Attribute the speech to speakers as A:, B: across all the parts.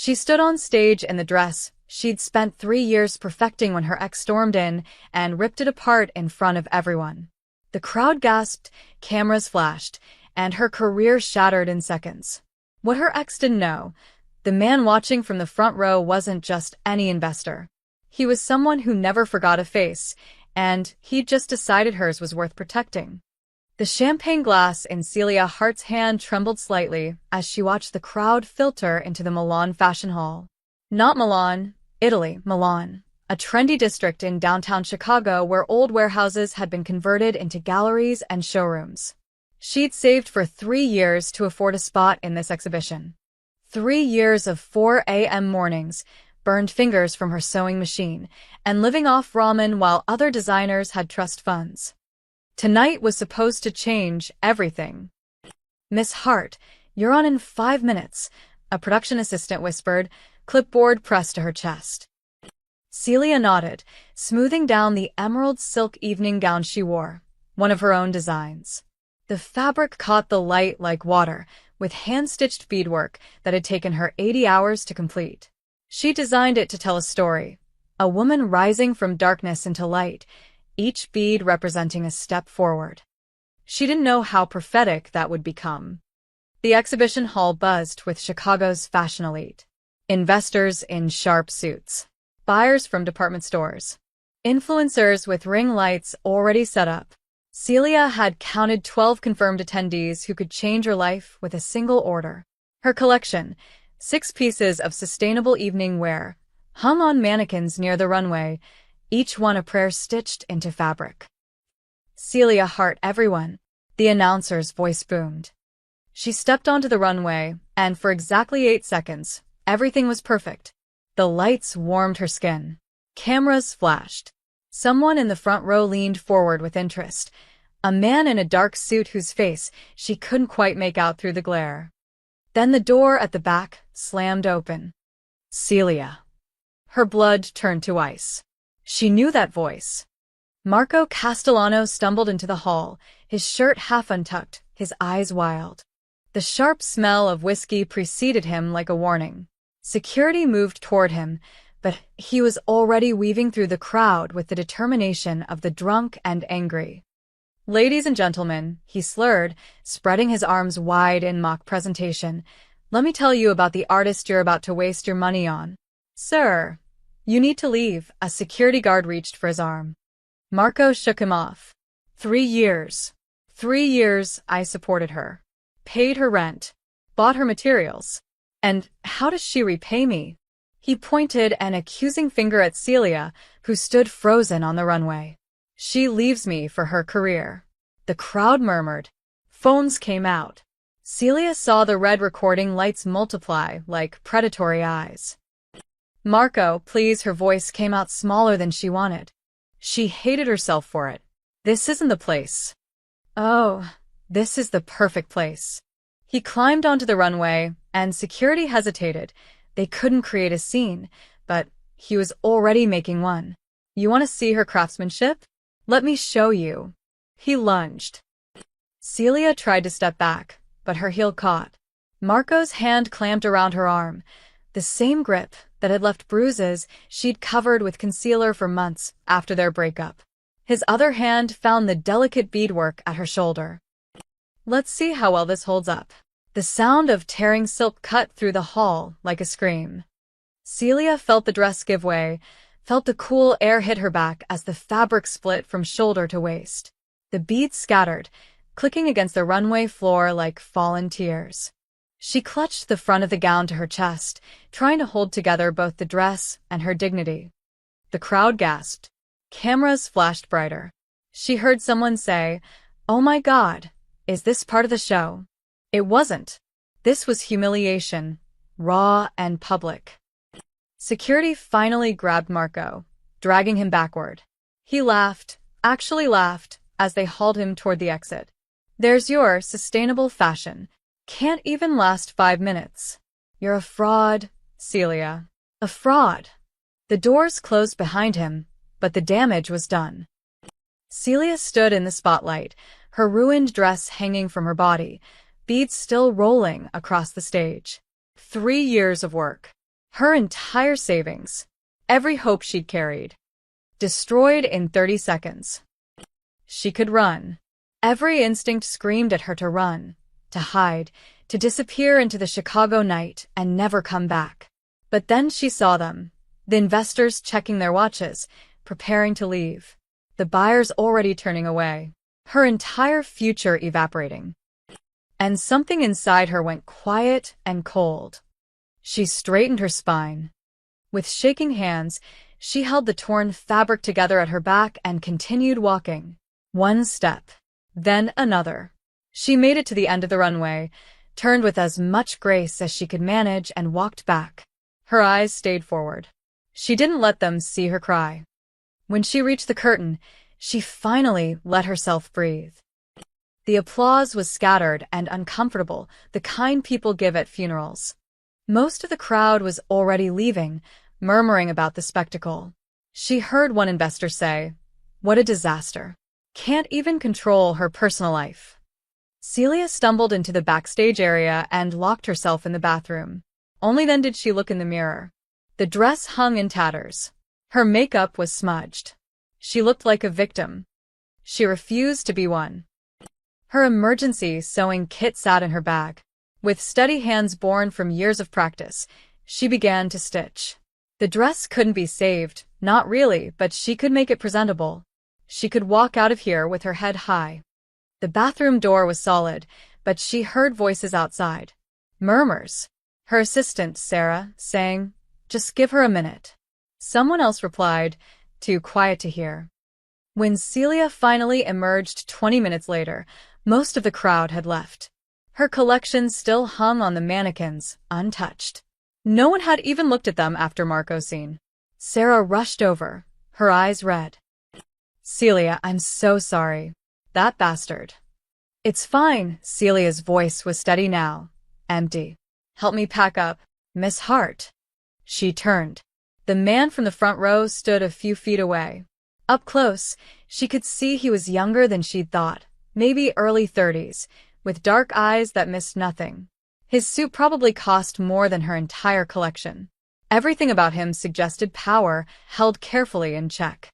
A: She stood on stage in the dress she'd spent 3 years perfecting when her ex stormed in and ripped it apart in front of everyone. The crowd gasped, cameras flashed, and her career shattered in seconds. What her ex didn't know, the man watching from the front row wasn't just any investor. He was someone who never forgot a face, and he'd just decided hers was worth protecting. The champagne glass in Celia Hart's hand trembled slightly as she watched the crowd filter into the Milan Fashion Hall. Not Milan, Italy, Milan, a trendy district in downtown Chicago where old warehouses had been converted into galleries and showrooms. She'd saved for 3 years to afford a spot in this exhibition. 3 years of 4 a.m. mornings, burned fingers from her sewing machine, and living off ramen while other designers had trust funds. Tonight was supposed to change everything. "Miss Hart, you're on in 5 minutes," a production assistant whispered, clipboard pressed to her chest. Celia nodded, smoothing down the emerald silk evening gown she wore, one of her own designs. The fabric caught the light like water, with hand-stitched beadwork that had taken her 80 hours to complete. She designed it to tell a story, a woman rising from darkness into light, each bead representing a step forward. She didn't know how prophetic that would become. The exhibition hall buzzed with Chicago's fashion elite. Investors in sharp suits, buyers from department stores, influencers with ring lights already set up. Celia had counted 12 confirmed attendees who could change her life with a single order. Her collection, 6 pieces of sustainable evening wear, hung on mannequins near the runway, each one a prayer stitched into fabric. "Celia Hart, everyone," the announcer's voice boomed. She stepped onto the runway, and for exactly 8 seconds, everything was perfect. The lights warmed her skin. Cameras flashed. Someone in the front row leaned forward with interest, a man in a dark suit whose face she couldn't quite make out through the glare. Then the door at the back slammed open. Celia. Her blood turned to ice. She knew that voice. Marco Castellano stumbled into the hall, his shirt half untucked, his eyes wild. The sharp smell of whiskey preceded him like a warning. Security moved toward him, but he was already weaving through the crowd with the determination of the drunk and angry. "Ladies and gentlemen," he slurred, spreading his arms wide in mock presentation, "let me tell you about the artist you're about to waste your money on." "Sir, you need to leave," a security guard reached for his arm. Marco shook him off. 3 years. 3 years I supported her. Paid her rent. Bought her materials. And how does she repay me? He pointed an accusing finger at Celia, who stood frozen on the runway. "She leaves me for her career." The crowd murmured. Phones came out. Celia saw the red recording lights multiply like predatory eyes. "Marco, please," her voice came out smaller than she wanted. She hated herself for it. "This isn't the place." "Oh, this is the perfect place." He climbed onto the runway, and security hesitated. They couldn't create a scene, but he was already making one. "You want to see her craftsmanship? Let me show you." He lunged. Celia tried to step back, but her heel caught. Marco's hand clamped around her arm, the same grip that had left bruises she'd covered with concealer for months after their breakup. His other hand found the delicate beadwork at her shoulder. "Let's see how well this holds up." The sound of tearing silk cut through the hall like a scream. Celia felt the dress give way, felt the cool air hit her back as the fabric split from shoulder to waist. The beads scattered, clicking against the runway floor like fallen tears. She clutched the front of the gown to her chest, trying to hold together both the dress and her dignity. The crowd gasped. Cameras flashed brighter. She heard someone say, "Oh my God, is this part of the show?" It wasn't. This was humiliation, raw and public. Security finally grabbed Marco, dragging him backward. He laughed, actually laughed, as they hauled him toward the exit. "There's your sustainable fashion. Can't even last 5 minutes. You're a fraud, Celia. A fraud." The doors closed behind him, but the damage was done. Celia stood in the spotlight, her ruined dress hanging from her body, beads still rolling across the stage. 3 years of work. Her entire savings, every hope she'd carried, destroyed in 30 seconds. She could run. Every instinct screamed at her to run, to hide, to disappear into the Chicago night and never come back. But then she saw them, the investors checking their watches, preparing to leave, the buyers already turning away, her entire future evaporating. And something inside her went quiet and cold. She straightened her spine. With shaking hands, she held the torn fabric together at her back and continued walking. One step, then another. She made it to the end of the runway, turned with as much grace as she could manage and walked back. Her eyes stayed forward. She didn't let them see her cry. When she reached the curtain, she finally let herself breathe. The applause was scattered and uncomfortable, the kind people give at funerals. Most of the crowd was already leaving, murmuring about the spectacle. She heard one investor say, "What a disaster. Can't even control her personal life." Celia stumbled into the backstage area and locked herself in the bathroom. Only then did she look in the mirror. The dress hung in tatters. Her makeup was smudged. She looked like a victim. She refused to be one. Her emergency sewing kit sat in her bag. With steady hands born from years of practice, she began to stitch. The dress couldn't be saved, not really, but she could make it presentable. She could walk out of here with her head high. The bathroom door was solid, but she heard voices outside. Murmurs. Her assistant, Sarah, saying, "Just give her a minute." Someone else replied, "Too quiet to hear." When Celia finally emerged 20 minutes later, most of the crowd had left. Her collection still hung on the mannequins, untouched. No one had even looked at them after Marco's scene. Sarah rushed over, her eyes red. "Celia, I'm so sorry. That bastard." "It's fine." Celia's voice was steady now, empty. "Help me pack up, Miss Hart." She turned. The man from the front row stood a few feet away. Up close, she could see he was younger than she'd thought, maybe early 30s, with dark eyes that missed nothing. His suit probably cost more than her entire collection. Everything about him suggested power, held carefully in check.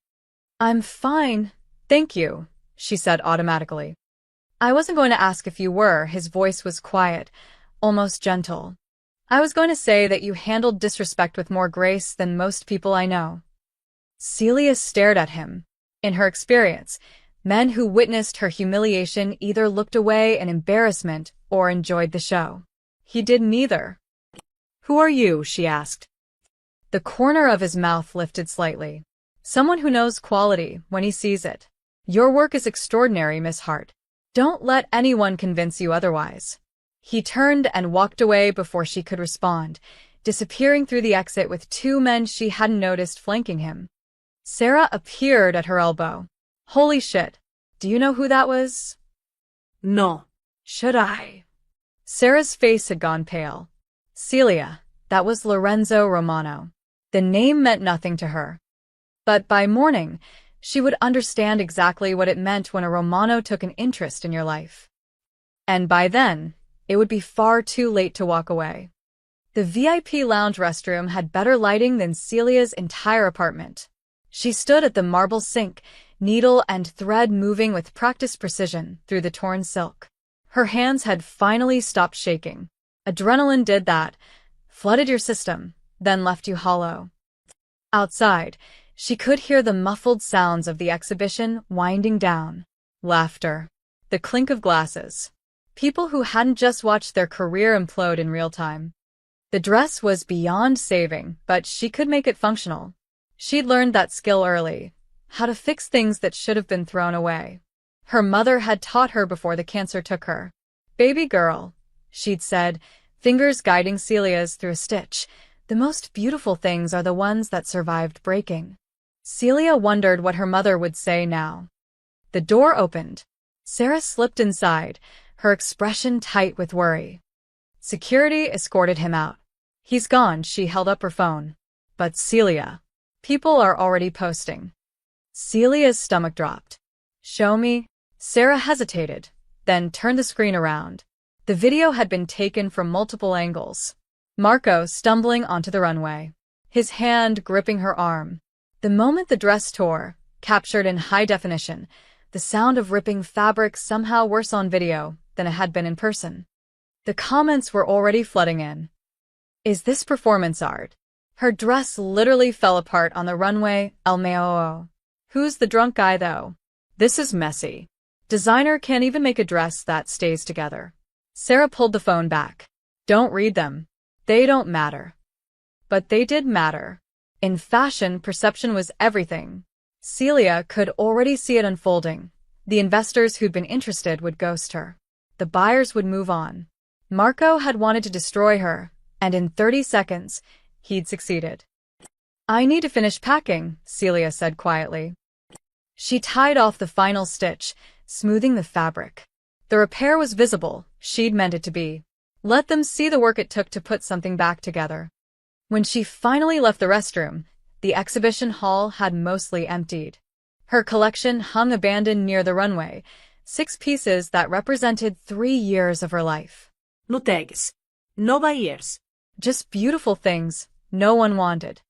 A: "I'm fine, thank you," she said automatically. "I wasn't going to ask if you were." His voice was quiet, almost gentle. "I was going to say that you handled disrespect with more grace than most people I know." Celia stared at him. In her experience, men who witnessed her humiliation either looked away in embarrassment or enjoyed the show. He did neither. "Who are you?" she asked. The corner of his mouth lifted slightly. "Someone who knows quality when he sees it. Your work is extraordinary, Miss Hart. Don't let anyone convince you otherwise." He turned and walked away before she could respond, disappearing through the exit with two men she hadn't noticed flanking him. Sarah appeared at her elbow. "Holy shit. Do you know who that was?"
B: No.
A: "Should I?" Sarah's face had gone pale. Celia, that was Lorenzo Romano. The name meant nothing to her. But by morning, she would understand exactly what it meant when a Romano took an interest in your life. And by then, it would be far too late to walk away. The VIP lounge restroom had better lighting than Celia's entire apartment. She stood at the marble sink, needle and thread moving with practiced precision through the torn silk. Her hands had finally stopped shaking. Adrenaline did that, flooded your system, then left you hollow. Outside, she could hear the muffled sounds of the exhibition winding down. Laughter. The clink of glasses. People who hadn't just watched their career implode in real time. The dress was beyond saving, but she could make it functional. She'd learned that skill early, how to fix things that should have been thrown away. Her mother had taught her before the cancer took her. "Baby girl," she'd said, fingers guiding Celia's through a stitch. "The most beautiful things are the ones that survived breaking." Celia wondered what her mother would say now. The door opened. Sarah slipped inside, her expression tight with worry. Security escorted him out. "He's gone." She held up her phone. "But Celia, people are already posting." Celia's stomach dropped. "Show me." Sarah hesitated, then turned the screen around. The video had been taken from multiple angles. Marco stumbling onto the runway, his hand gripping her arm. The moment the dress tore, captured in high definition, the sound of ripping fabric somehow worse on video than it had been in person. The comments were already flooding in. Is this performance art? Her dress literally fell apart on the runway, LMAO. Who's the drunk guy though? This is messy. Designer can't even make a dress that stays together. Sarah pulled the phone back. Don't read them. They don't matter. But they did matter. In fashion, perception was everything. Celia could already see it unfolding. The investors who'd been interested would ghost her. The buyers would move on. Marco had wanted to destroy her, and in 30 seconds, he'd succeeded. I need to finish packing, Celia said quietly. She tied off the final stitch, smoothing the fabric. The repair was visible, she'd meant it to be. Let them see the work it took to put something back together. When she finally left the restroom, the exhibition hall had mostly emptied. Her collection hung abandoned near the runway, 6 pieces that represented 3 years of her life.
B: No tags. No buyers.
A: Just beautiful things no one wanted.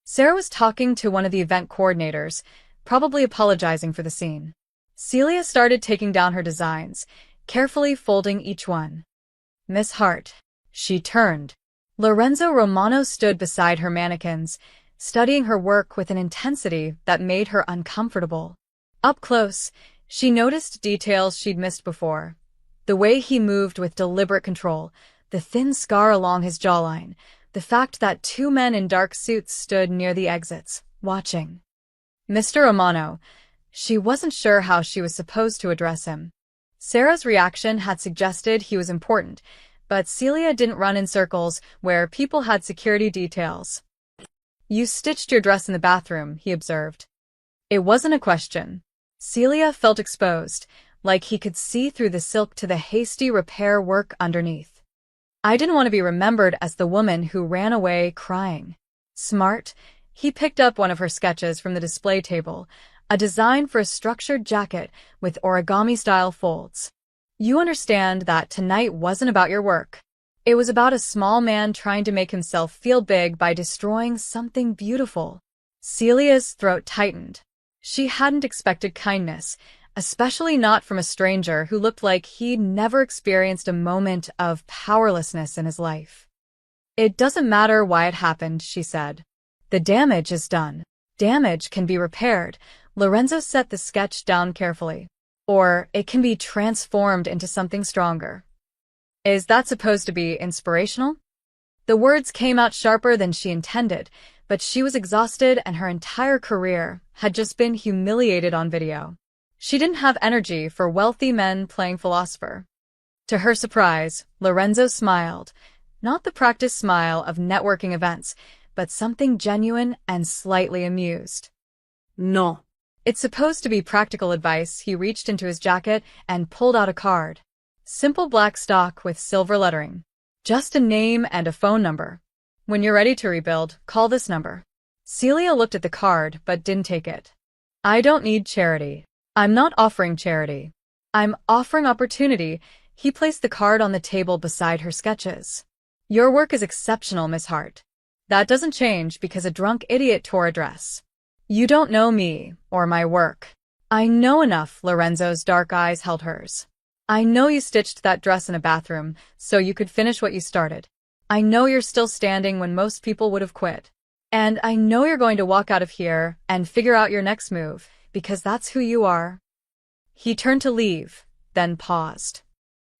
A: Sarah was talking to one of the event coordinators, probably apologizing for the scene. Celia started taking down her designs, carefully folding each one. Miss Hart. She turned. Lorenzo Romano stood beside her mannequins, studying her work with an intensity that made her uncomfortable. Up close, she noticed details she'd missed before. The way he moved with deliberate control, the thin scar along his jawline, the fact that 2 men in dark suits stood near the exits, watching. Mr. Romano. She wasn't sure how she was supposed to address him. Sarah's reaction had suggested he was important, but Celia didn't run in circles where people had security details. You stitched your dress in the bathroom, he observed. It wasn't a question. Celia felt exposed, like he could see through the silk to the hasty repair work underneath. I didn't want to be remembered as the woman who ran away crying. Smart, he picked up one of her sketches from the display table, a design for a structured jacket with origami-style folds. You understand that tonight wasn't about your work. It was about a small man trying to make himself feel big by destroying something beautiful. Celia's throat tightened. She hadn't expected kindness, especially not from a stranger who looked like he'd never experienced a moment of powerlessness in his life. It doesn't matter why it happened, she said. The damage is done. Damage can be repaired. Lorenzo set the sketch down carefully. Or it can be transformed into something stronger. Is that supposed to be inspirational? The words came out sharper than she intended, but she was exhausted and her entire career had just been humiliated on video. She didn't have energy for wealthy men playing philosopher. To her surprise, Lorenzo smiled, not the practiced smile of networking events, but something genuine and slightly amused.
B: No.
A: It's supposed to be practical advice. He reached into his jacket and pulled out a card. Simple black stock with silver lettering. Just a name and a phone number. When you're ready to rebuild, call this number. Celia looked at the card but didn't take it. I don't need charity. I'm not offering charity. I'm offering opportunity. He placed the card on the table beside her sketches. Your work is exceptional, Miss Hart. That doesn't change because a drunk idiot tore a dress. You don't know me, or my work. I know enough. Lorenzo's dark eyes held hers. I know you stitched that dress in a bathroom, so you could finish what you started. I know you're still standing when most people would have quit. And I know you're going to walk out of here and figure out your next move, because that's who you are. He turned to leave, then paused.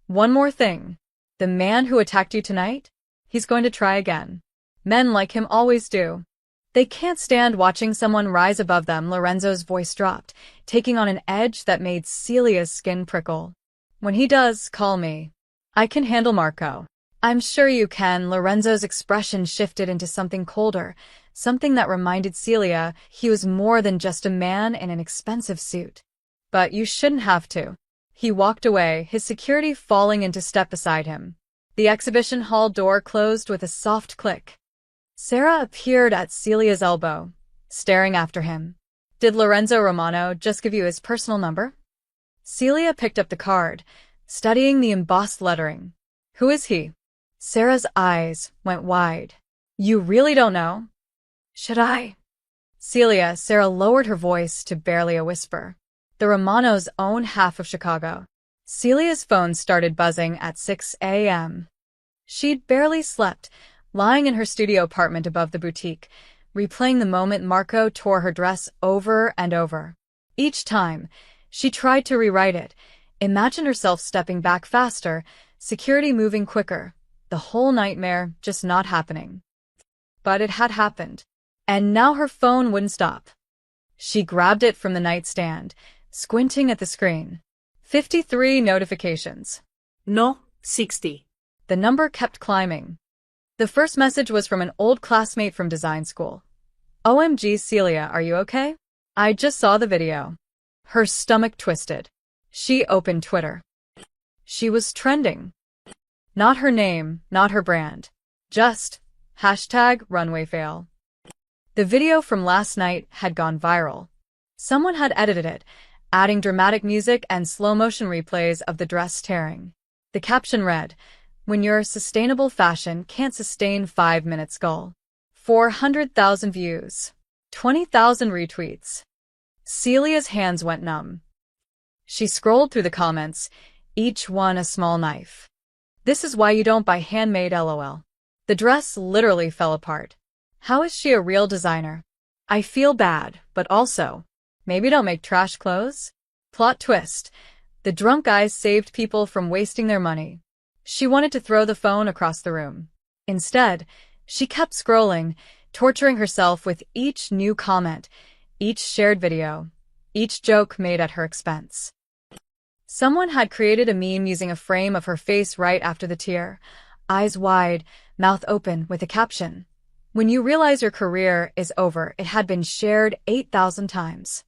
A: One more thing. The man who attacked you tonight? He's going to try again. Men like him always do. They can't stand watching someone rise above them. Lorenzo's voice dropped, taking on an edge that made Celia's skin prickle. When he does, call me. I can handle Marco. I'm sure you can. Lorenzo's expression shifted into something colder, something that reminded Celia he was more than just a man in an expensive suit. But you shouldn't have to. He walked away, his security falling into step beside him. The exhibition hall door closed with a soft click. Sarah appeared at Celia's elbow, staring after him. Did Lorenzo Romano just give you his personal number? Celia picked up the card, studying the embossed lettering. Who is he? Sarah's eyes went wide. You really don't know? Should I? Celia, Sarah lowered her voice to barely a whisper. The Romano's own half of Chicago. Celia's phone started buzzing at 6 a.m. She'd barely slept, lying in her studio apartment above the boutique, replaying the moment Marco tore her dress over and over. Each time, she tried to rewrite it, imagined herself stepping back faster, security moving quicker, the whole nightmare just not happening. But it had happened, and now her phone wouldn't stop. She grabbed it from the nightstand, squinting at the screen. 53 notifications.
B: No, 60.
A: The number kept climbing. The first message was from an old classmate from design school. OMG, Celia, are you okay? I just saw the video. Her stomach twisted. She opened Twitter. She was trending. Not her name, not her brand. Just #runwayfail. The video from last night had gone viral. Someone had edited it, adding dramatic music and slow-motion replays of the dress tearing. The caption read, "When your sustainable fashion can't sustain 5 minutes goal." 400,000 views. 20,000 retweets. Celia's hands went numb. She scrolled through the comments, each one a small knife. This is why you don't buy handmade, LOL. The dress literally fell apart. How is she a real designer? I feel bad, but also, maybe don't make trash clothes? Plot twist. The drunk guys saved people from wasting their money. She wanted to throw the phone across the room. Instead, she kept scrolling, torturing herself with each new comment, each shared video, each joke made at her expense. Someone had created a meme using a frame of her face right after the tear, eyes wide, mouth open, with a caption. When you realize your career is over, it had been shared 8,000 times.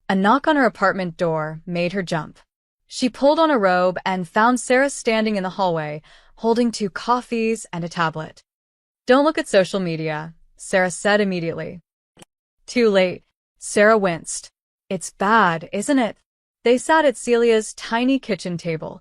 A: A knock on her apartment door made her jump. She pulled on a robe and found Sarah standing in the hallway, holding 2 coffees and a tablet. Don't look at social media, Sarah said immediately. Too late. Sarah winced. It's bad, isn't it? They sat at Celia's tiny kitchen table,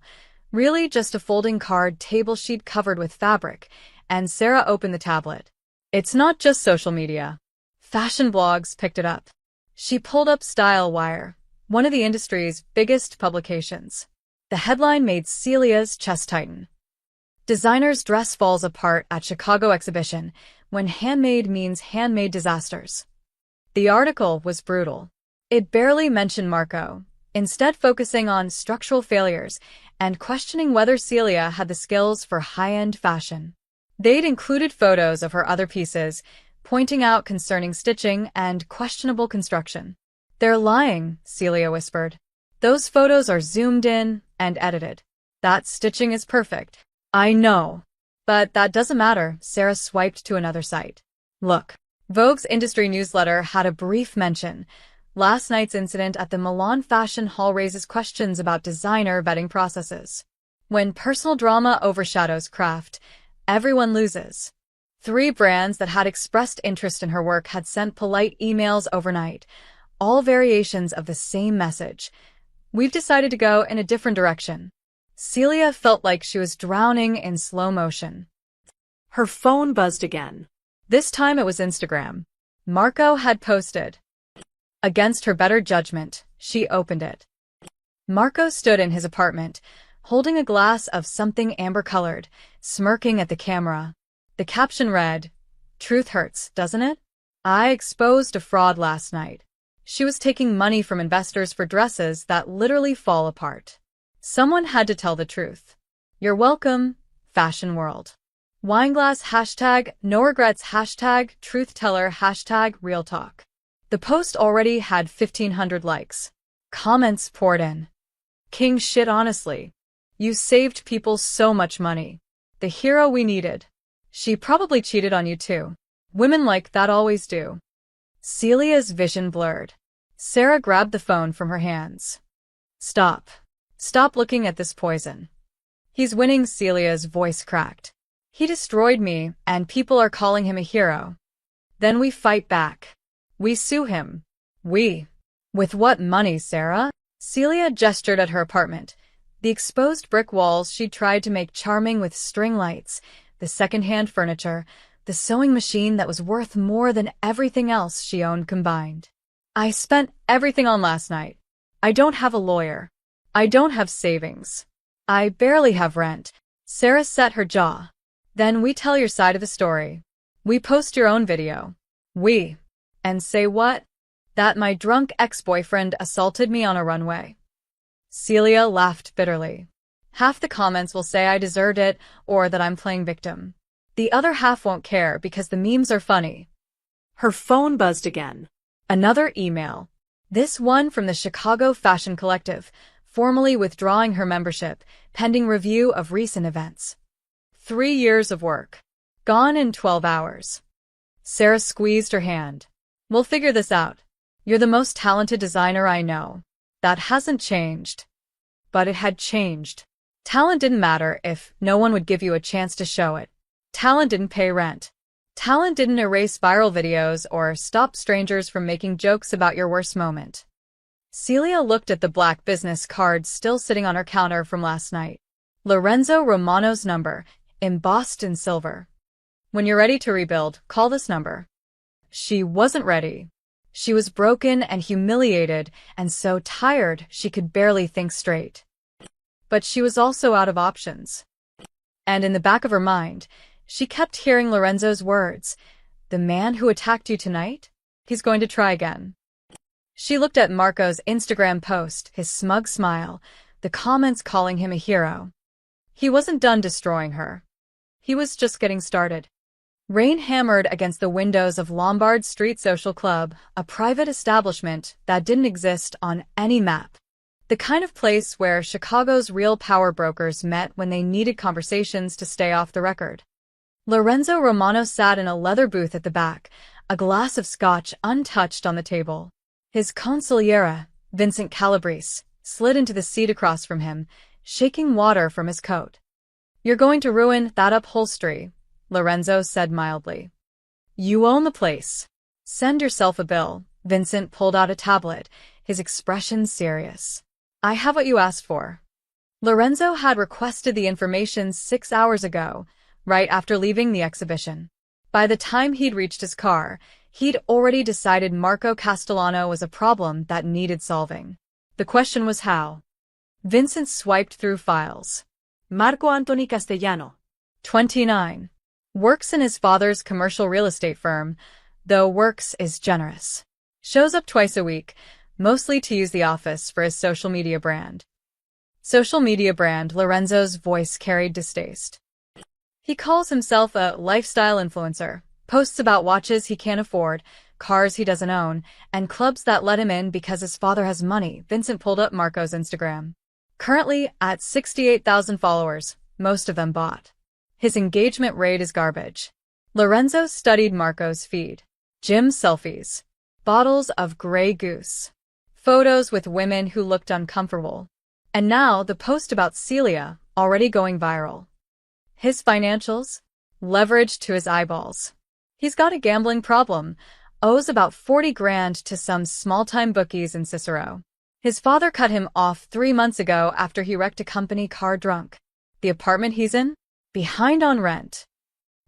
A: really just a folding card table sheet covered with fabric, and Sarah opened the tablet. It's not just social media. Fashion blogs picked it up. She pulled up Style Wire, one of the industry's biggest publications. The headline made Celia's chest tighten. Designer's dress falls apart at Chicago exhibition when handmade means handmade disasters. The article was brutal. It barely mentioned Marco, instead focusing on structural failures and questioning whether Celia had the skills for high-end fashion. They'd included photos of her other pieces, pointing out concerning stitching and questionable construction. They're lying, Celia whispered. Those photos are zoomed in and edited. That stitching is perfect. I know. But that doesn't matter, Sarah swiped to another site. Look. Vogue's industry newsletter had a brief mention. Last night's incident at the Milan Fashion Hall raises questions about designer vetting processes. When personal drama overshadows craft, everyone loses. 3 brands that had expressed interest in her work had sent polite emails overnight, all variations of the same message. We've decided to go in a different direction. Celia felt like she was drowning in slow motion.
B: Her phone buzzed again.
A: This time it was Instagram. Marco had posted. Against her better judgment, she opened it. Marco stood in his apartment, holding a glass of something amber-colored, smirking at the camera. The caption read, "Truth hurts, doesn't it? I exposed a fraud last night. She was taking money from investors for dresses that literally fall apart. Someone had to tell the truth. You're welcome, fashion world." Wineglass #no regrets #truth teller #real talk. The post already had 1,500 likes. Comments poured in. King shit, honestly. You saved people so much money. The hero we needed. She probably cheated on you too. Women like that always do. Celia's vision blurred. Sarah grabbed the phone from her hands. Stop. Stop looking at this poison. He's winning, Celia's voice cracked. He destroyed me, and people are calling him a hero. Then we fight back. We sue him. We. With what money, Sarah? Celia gestured at her apartment. The exposed brick walls she'd tried to make charming with string lights, the second-hand furniture, the sewing machine that was worth more than everything else she owned combined. I spent everything on last night. I don't have a lawyer. I don't have savings. I barely have rent. Sarah set her jaw. Then we tell your side of the story. We post your own video. And say what? That my drunk ex-boyfriend assaulted me on a runway. Celia laughed bitterly. Half the comments will say I deserved it or that I'm playing victim. The other half won't care because the memes are funny.
B: Her phone buzzed again.
A: Another email. This one from the Chicago Fashion Collective, formally withdrawing her membership, pending review of recent events. 3 years of work. Gone in 12 hours. Sarah squeezed her hand. We'll figure this out. You're the most talented designer I know. That hasn't changed. But it had changed. Talent didn't matter if no one would give you a chance to show it. Talent didn't pay rent. Talent didn't erase viral videos or stop strangers from making jokes about your worst moment. Celia looked at the black business cards still sitting on her counter from last night. Lorenzo Romano's number, embossed in silver. When you're ready to rebuild, call this number. She wasn't ready. She was broken and humiliated and so tired she could barely think straight. But she was also out of options. And in the back of her mind, she kept hearing Lorenzo's words. The man who attacked you tonight? He's going to try again. She looked at Marco's Instagram post, his smug smile, the comments calling him a hero. He wasn't done destroying her. He was just getting started. Rain hammered against the windows of Lombard Street Social Club, a private establishment that didn't exist on any map. The kind of place where Chicago's real power brokers met when they needed conversations to stay off the record. Lorenzo Romano sat in a leather booth at the back, a glass of scotch untouched on the table. His consigliere, Vincent Calabrese, slid into the seat across from him, shaking water from his coat. You're going to ruin that upholstery, Lorenzo said mildly. You own the place. Send yourself a bill. Vincent pulled out a tablet, his expression serious. I have what you asked for. Lorenzo had requested the information 6 hours ago, right after leaving the exhibition. By the time he'd reached his car, he'd already decided Marco Castellano was a problem that needed solving. The question was how. Vincent swiped through files.
B: Marco Antoni Castellano.
A: 29. Works in his father's commercial real estate firm, though works is generous. Shows up twice a week, mostly to use the office for his social media brand. Social media brand, Lorenzo's voice carried distaste. He calls himself a lifestyle influencer, posts about watches he can't afford, cars he doesn't own, and clubs that let him in because his father has money. Vincent pulled up Marco's Instagram. Currently at 68,000 followers, most of them bought. His engagement rate is garbage. Lorenzo studied Marco's feed. Gym selfies. Bottles of Grey Goose. Photos with women who looked uncomfortable. And now the post about Celia, already going viral. His financials? Leveraged to his eyeballs. He's got a gambling problem, owes about 40 grand to some small-time bookies in Cicero. His father cut him off 3 months ago after he wrecked a company car drunk. The apartment he's in? Behind on rent.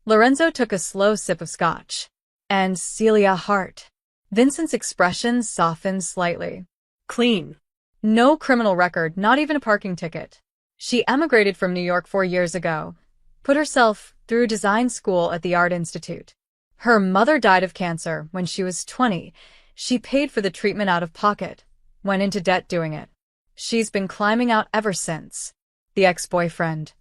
A: Lorenzo took a slow sip of scotch. And Celia Hart. Vincent's expression softened slightly.
B: Clean.
A: No criminal record, not even a parking ticket. She emigrated from New York 4 years ago. Put herself through design school at the Art Institute. Her mother died of cancer when she was 20. She paid for the treatment out of pocket, went into debt doing it. She's been climbing out ever since. The ex-boyfriend.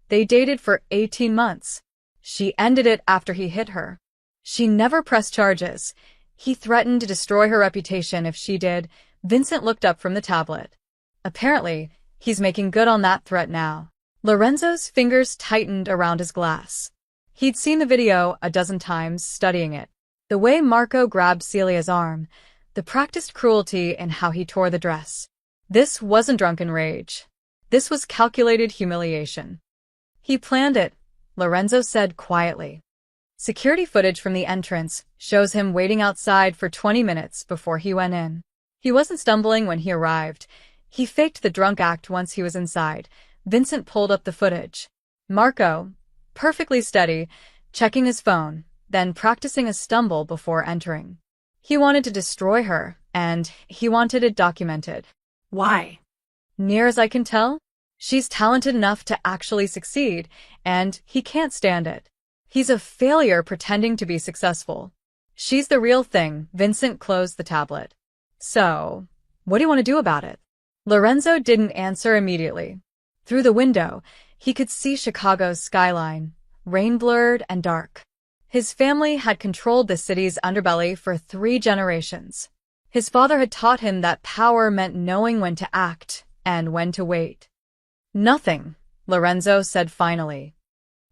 A: They dated for 18 months. She ended it after he hit her. She never pressed charges. He threatened to destroy her reputation if she did. Vincent looked up from the tablet. Apparently, he's making good on that threat now. Lorenzo's fingers tightened around his glass. He'd seen the video a dozen times, studying it. The way Marco grabbed Celia's arm, the practiced cruelty in how he tore the dress. This wasn't drunken rage. This was calculated humiliation. He planned it, Lorenzo said quietly. Security footage from the entrance shows him waiting outside for 20 minutes before he went in. He wasn't stumbling when he arrived. He faked the drunk act once he was inside. Vincent pulled up the footage. Marco, perfectly steady, checking his phone, then practicing a stumble before entering. He wanted to destroy her, and he wanted it documented.
B: Why?
A: Near as I can tell, she's talented enough to actually succeed, and he can't stand it. He's a failure pretending to be successful. She's the real thing. Vincent closed the tablet. So, what do you want to do about it? Lorenzo didn't answer immediately. Through the window, he could see Chicago's skyline, rain-blurred and dark. His family had controlled the city's underbelly for 3 generations. His father had taught him that power meant knowing when to act and when to wait. Nothing, Lorenzo said finally.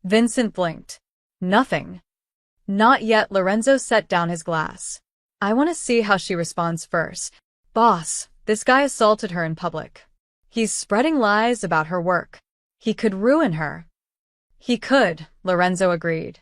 A: Vincent blinked. Nothing. Not yet. Lorenzo set down his glass. I want to see how she responds first. Boss, this guy assaulted her in public. He's spreading lies about her work. He could ruin her. He could, Lorenzo agreed.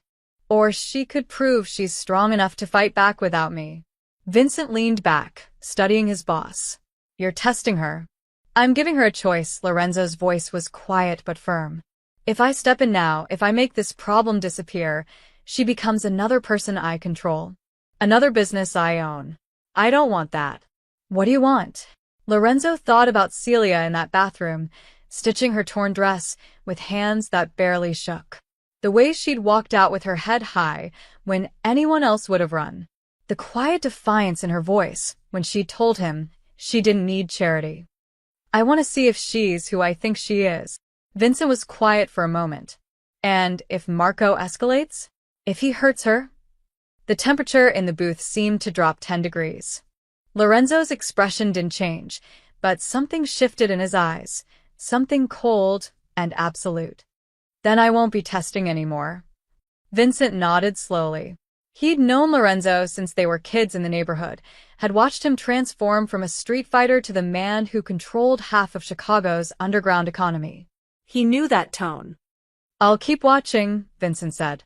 A: Or she could prove she's strong enough to fight back without me. Vincent leaned back, studying his boss. You're testing her. I'm giving her a choice. Lorenzo's voice was quiet but firm. If I step in now, if I make this problem disappear, she becomes another person I control. Another business I own. I don't want that. What do you want? Lorenzo thought about Celia in that bathroom, stitching her torn dress with hands that barely shook. The way she'd walked out with her head high when anyone else would have run. The quiet defiance in her voice when she told him she didn't need charity. I want to see if she's who I think she is. Vincent was quiet for a moment. And if Marco escalates? If he hurts her? The temperature in the booth seemed to drop 10 degrees. Lorenzo's expression didn't change, but something shifted in his eyes, something cold and absolute. Then I won't be testing anymore. Vincent nodded slowly. He'd known Lorenzo since they were kids in the neighborhood, had watched him transform from a street fighter to the man who controlled half of Chicago's underground economy.
B: He knew that tone.
A: I'll keep watching, Vincent said.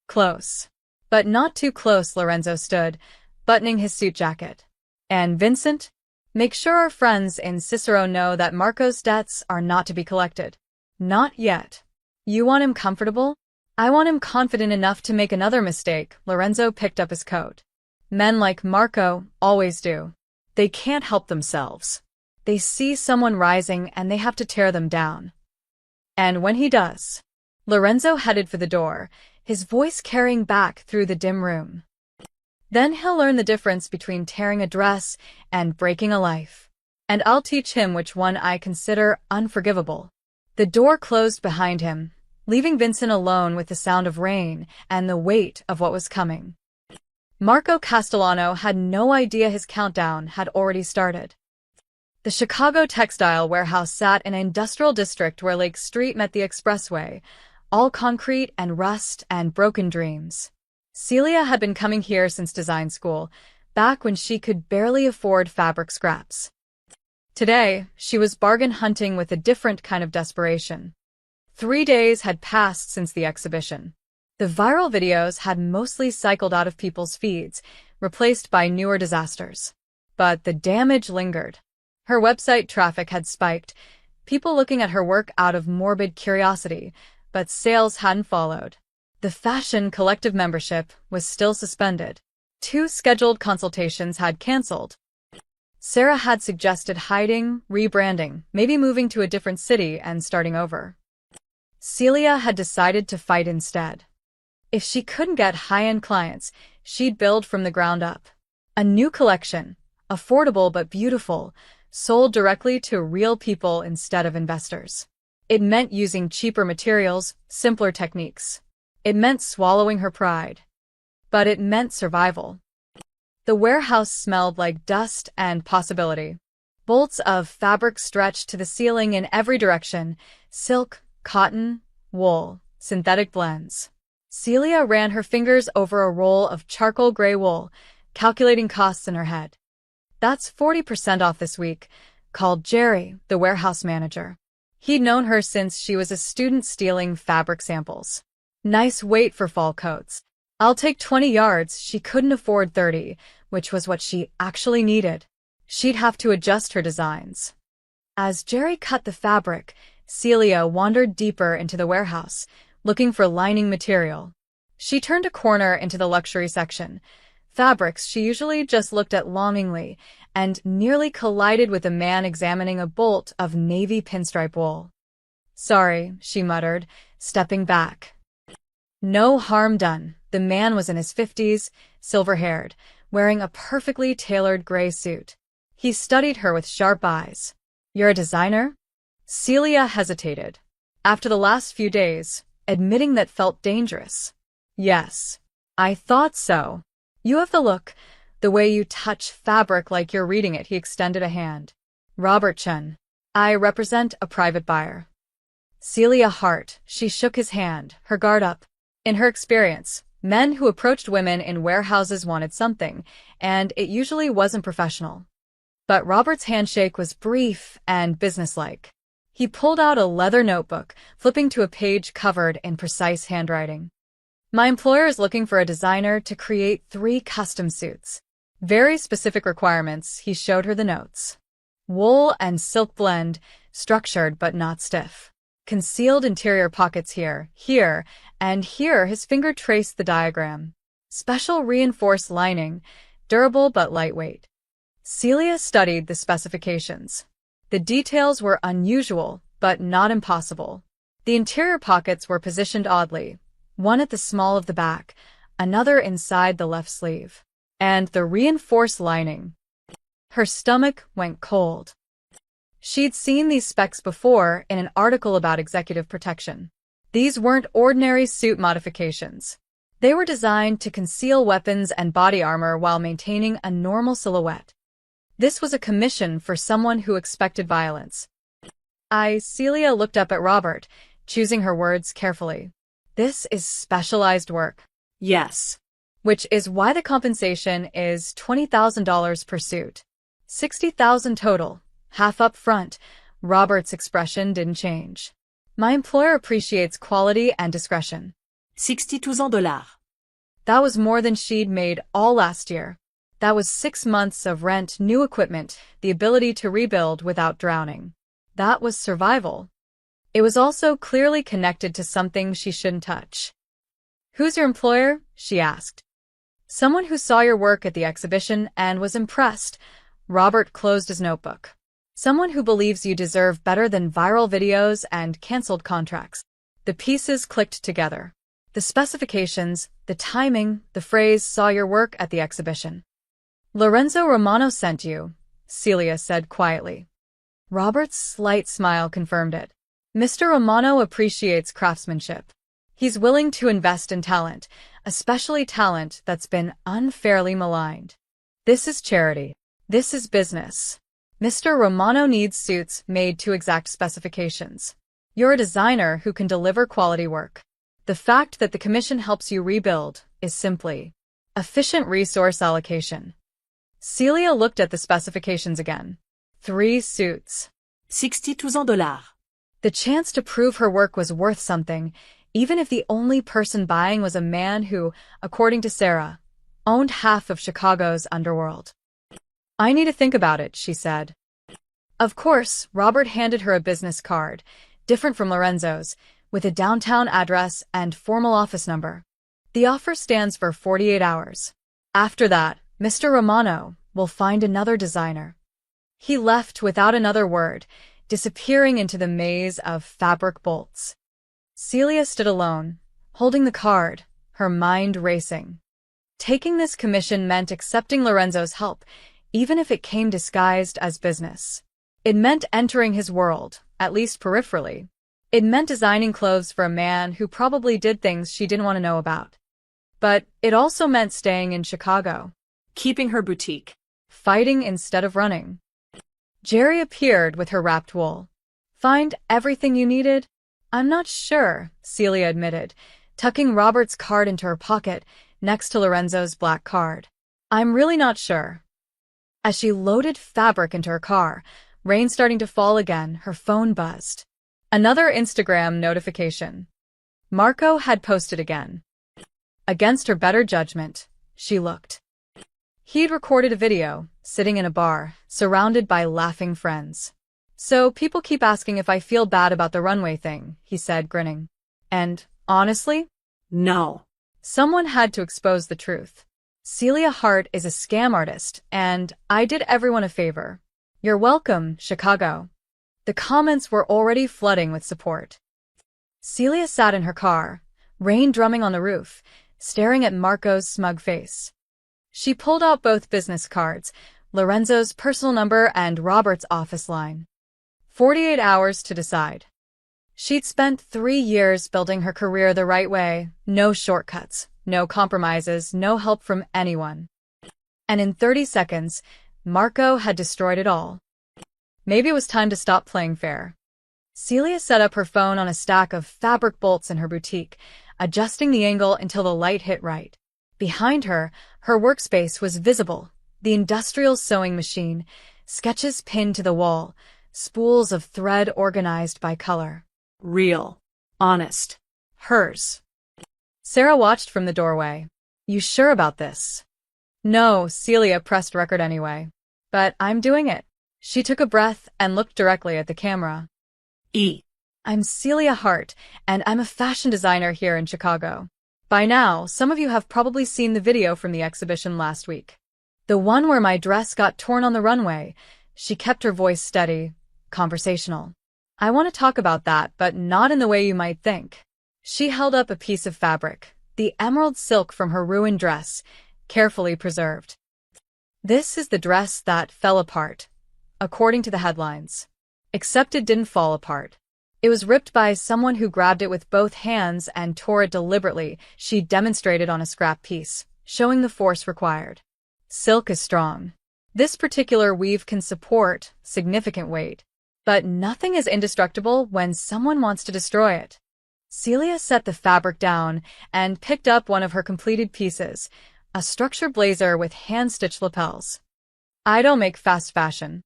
A: Close. But not too close. Lorenzo stood, buttoning his suit jacket. And Vincent, make sure our friends in Cicero know that Marco's debts are not to be collected. Not yet. You want him comfortable? I want him confident enough to make another mistake. Lorenzo picked up his coat. Men like Marco always do. They can't help themselves. They see someone rising and they have to tear them down. And when he does, Lorenzo headed for the door, his voice carrying back through the dim room. Then he'll learn the difference between tearing a dress and breaking a life. And I'll teach him which one I consider unforgivable. The door closed behind him, leaving Vincent alone with the sound of rain and the weight of what was coming. Marco Castellano had no idea his countdown had already started. The Chicago textile warehouse sat in an industrial district where Lake Street met the expressway, all concrete and rust and broken dreams. Celia had been coming here since design school, back when she could barely afford fabric scraps. Today, she was bargain hunting with a different kind of desperation. 3 days had passed since the exhibition. The viral videos had mostly cycled out of people's feeds, replaced by newer disasters. But the damage lingered. Her website traffic had spiked, people looking at her work out of morbid curiosity, but sales hadn't followed. The Fashion Collective membership was still suspended. 2 scheduled consultations had canceled. Sarah had suggested hiding, rebranding, maybe moving to a different city and starting over. Celia had decided to fight instead. If she couldn't get high-end clients, she'd build from the ground up. A new collection, affordable but beautiful, sold directly to real people instead of investors. It meant using cheaper materials, simpler techniques. It meant swallowing her pride. But it meant survival. The warehouse smelled like dust and possibility. Bolts of fabric stretched to the ceiling in every direction, silk, cotton, wool, synthetic blends. Celia ran her fingers over a roll of charcoal gray wool, calculating costs in her head. That's 40% off this week, called Jerry, the warehouse manager. He'd known her since she was a student stealing fabric samples. Nice weight for fall coats. I'll take 20 yards. She couldn't afford 30, which was what she actually needed. She'd have to adjust her designs. As Jerry cut the fabric, Celia wandered deeper into the warehouse, looking for lining material. She turned a corner into the luxury section. Fabrics she usually just looked at longingly, and nearly collided with a man examining a bolt of navy pinstripe wool. "Sorry," she muttered, stepping back. No harm done. The man was in his 50s, silver-haired, wearing a perfectly tailored gray suit. He studied her with sharp eyes. "You're a designer?" Celia hesitated. After the last few days, admitting that felt dangerous. "Yes. I thought so. You have the look, the way you touch fabric like you're reading it." He extended a hand. "Robert Chen. I represent a private buyer." Celia Hart. She shook his hand, her guard up. In her experience, men who approached women in warehouses wanted something, and it usually wasn't professional. But Robert's handshake was brief and businesslike. He pulled out a leather notebook, flipping to a page covered in precise handwriting. "My employer is looking for a designer to create 3 custom suits. Very specific requirements." He showed her the notes. Wool and silk blend, structured but not stiff. Concealed interior pockets here, and here. His finger traced the diagram. Special reinforced lining, durable but lightweight. Celia studied the specifications. The details were unusual, but not impossible. The interior pockets were positioned oddly, one at the small of the back, another inside the left sleeve. And the reinforced lining. Her stomach went cold. She'd seen these specs before in an article about executive protection. These weren't ordinary suit modifications. They were designed to conceal weapons and body armor while maintaining a normal silhouette. This was a commission for someone who expected violence. Celia looked up at Robert, choosing her words carefully. "This is specialized work."
B: Yes.
A: "Which is why the compensation is $20,000 per suit. 60,000 total. Half up front." Robert's expression didn't change. "My employer appreciates quality and discretion."
B: $62,000.
A: That was more than she'd made all last year. That was 6 months of rent, new equipment, the ability to rebuild without drowning. That was survival. It was also clearly connected to something she shouldn't touch. "Who's your employer?" she asked. "Someone who saw your work at the exhibition and was impressed." Robert closed his notebook. "Someone who believes you deserve better than viral videos and canceled contracts." The pieces clicked together. The specifications, the timing, the phrase "saw your work at the exhibition." "Lorenzo Romano sent you," Celia said quietly. Robert's slight smile confirmed it. "Mr. Romano appreciates craftsmanship. He's willing to invest in talent, especially talent that's been unfairly maligned. This is charity. This is business. Mr. Romano needs suits made to exact specifications. You're a designer who can deliver quality work. The fact that the commission helps you rebuild is simply efficient resource allocation." Celia looked at the specifications again. 3 suits.
B: $62,000.
A: The chance to prove her work was worth something, even if the only person buying was a man who, according to Sarah, owned half of Chicago's underworld. "I need to think about it," she said. Of course, Robert handed her a business card, different from Lorenzo's, with a downtown address and formal office number. "The offer stands for 48 hours. After that, Mr. Romano will find another designer." He left without another word, disappearing into the maze of fabric bolts. Celia stood alone, holding the card, her mind racing. Taking this commission meant accepting Lorenzo's help, even if it came disguised as business. It meant entering his world, at least peripherally. It meant designing clothes for a man who probably did things she didn't want to know about. But it also meant staying in Chicago.
B: Keeping her boutique.
A: Fighting instead of running. Jerry appeared with her wrapped wool. "Find everything you needed?" "I'm not sure," Celia admitted, tucking Robert's card into her pocket next to Lorenzo's black card. "I'm really not sure." As she loaded fabric into her car, rain starting to fall again, her phone buzzed. Another Instagram notification. Marco had posted again. Against her better judgment, she looked. He'd recorded a video, sitting in a bar, surrounded by laughing friends. "So people keep asking if I feel bad about the runway thing," he said, grinning. "And, Honestly,
B: No.
A: someone had to expose the truth. Celia Hart is a scam artist, and I did everyone a favor. You're welcome, Chicago. The comments were already flooding with support. Celia sat in her car, rain drumming on the roof, staring at Marco's smug face. She pulled out both business cards, Lorenzo's personal number and Robert's office line. 48 hours to decide. She'd spent 3 years building her career the right way, no shortcuts, no compromises, no help from anyone. And in 30 seconds, Marco had destroyed it all. Maybe it was time to stop playing fair. Celia set up her phone on a stack of fabric bolts in her boutique, adjusting the angle until the light hit right. Behind her, her workspace was visible, the industrial sewing machine, sketches pinned to the wall, spools of thread organized by color.
B: Real. Honest.
A: Hers. Sarah watched from the doorway. You sure about this? No, Celia pressed record anyway. But I'm doing it. She took a breath and looked directly at the camera. I'm Celia Hart, and I'm a fashion designer here in Chicago. By now, some of you have probably seen the video from the exhibition last week. The one where my dress got torn on the runway. She kept her voice steady, conversational. I want to talk about that, but not in the way you might think. She held up a piece of fabric, the emerald silk from her ruined dress, carefully preserved. This is the dress that fell apart, according to the headlines. Except it didn't fall apart. It was ripped by someone who grabbed it with both hands and tore it deliberately. She demonstrated on a scrap piece, showing the force required. Silk is strong. This particular weave can support significant weight. But nothing is indestructible when someone wants to destroy it. Celia set the fabric down and picked up one of her completed pieces, a structure blazer with hand-stitched lapels. I don't make fast fashion.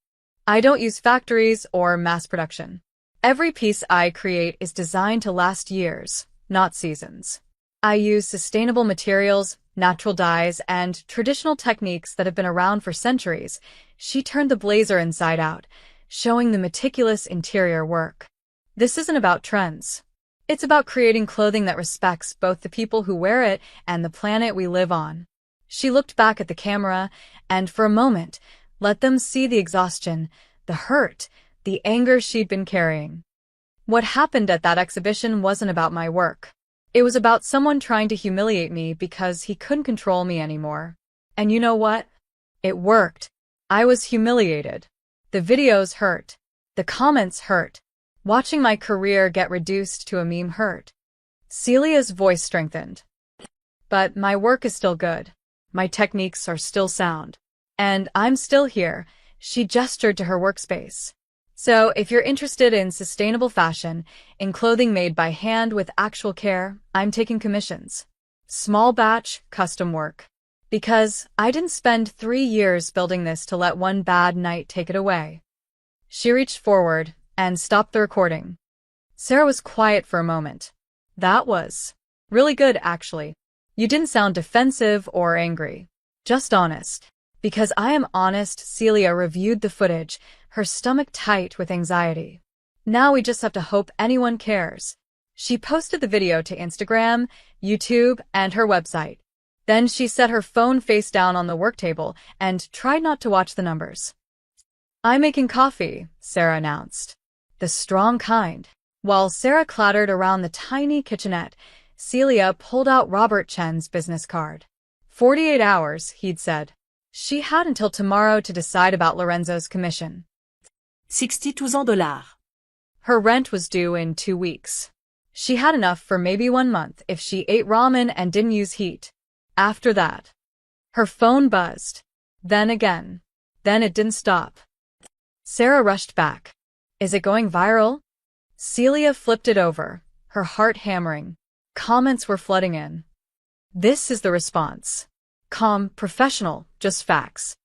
A: I don't use factories or mass production. Every piece I create is designed to last years, not seasons. I use sustainable materials, natural dyes, and traditional techniques that have been around for centuries. She turned the blazer inside out, showing the meticulous interior work. This isn't about trends. It's about creating clothing that respects both the people who wear it and the planet we live on. She looked back at the camera and, for a moment, let them see the exhaustion, the hurt, the anger she'd been carrying. What happened at that exhibition wasn't about my work. It was about someone trying to humiliate me because he couldn't control me anymore. And you know what? It worked. I was humiliated. The videos hurt. The comments hurt. Watching my career get reduced to a meme hurt. Celia's voice strengthened. But my work is still good. My techniques are still sound. And I'm still here. She gestured to her workspace. So if you're interested in sustainable fashion, in clothing made by hand with actual care, I'm taking commissions. Small batch, custom work. Because I didn't spend 3 years building this to let one bad night take it away. She reached forward and stopped the recording. Sarah was quiet for a moment. That was really good, actually. You didn't sound defensive or angry. Just honest. Because I am honest, Celia reviewed the footage, her stomach tight with anxiety. Now we just have to hope anyone cares. She posted the video to Instagram, YouTube, and her website. Then she set her phone face down on the work table and tried not to watch the numbers. I'm making coffee, Sarah announced. The strong kind. While Sarah clattered around the tiny kitchenette, Celia pulled out Robert Chen's business card. 48 hours, he'd said. She had until tomorrow to decide about Lorenzo's commission.
B: $62.
A: Her rent was due in 2 weeks. She had enough for maybe 1 month if she ate ramen and didn't use heat. After that, her phone buzzed. Then again. Then it didn't stop. Sarah rushed back. Is it going viral? Celia flipped it over, her heart hammering. Comments were flooding in. This is the response. Calm, professional, just facts.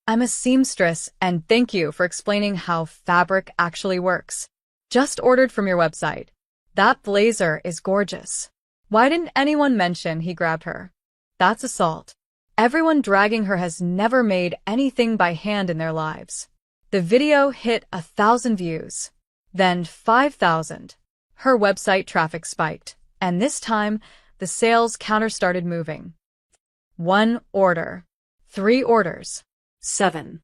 A: I'm a seamstress, and thank you for explaining how fabric actually works. Just ordered from your website. That blazer is gorgeous. Why didn't anyone mention he grabbed her? That's assault. Everyone dragging her has never made anything by hand in their lives. The video hit 1,000 views. Then 5,000. Her website traffic spiked. And this time, the sales counter started moving. 1 order. 3 orders.
B: 7.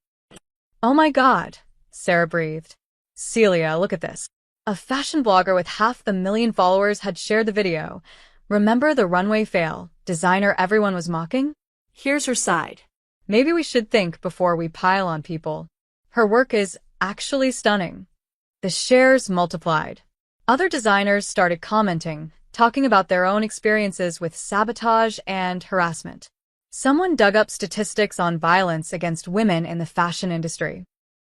A: Oh my God, Sarah breathed. Celia, look at this. A fashion blogger with 500,000 followers had shared the video. Remember the runway fail, designer everyone was mocking?
B: Here's her side.
A: Maybe we should think before we pile on people. Her work is actually stunning. The shares multiplied. Other designers started commenting, talking about their own experiences with sabotage and harassment. Someone dug up statistics on violence against women in the fashion industry.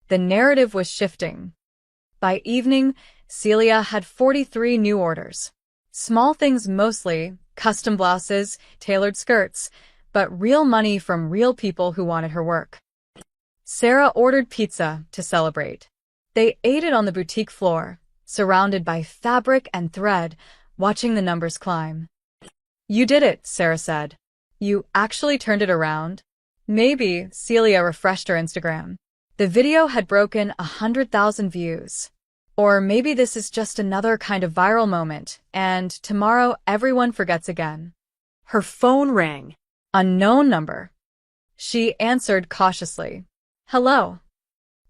A: The narrative was shifting. By evening, Celia had 43 new orders. Small things mostly, custom blouses, tailored skirts, but real money from real people who wanted her work. Sarah ordered pizza to celebrate. They ate it on the boutique floor, surrounded by fabric and thread, watching the numbers climb. You did it, Sarah said. You actually turned it around? Maybe, Celia refreshed her Instagram. The video had broken 100,000 views. Or maybe this is just another kind of viral moment, and tomorrow everyone forgets again.
B: Her phone rang.
A: Unknown number. She answered cautiously. Hello.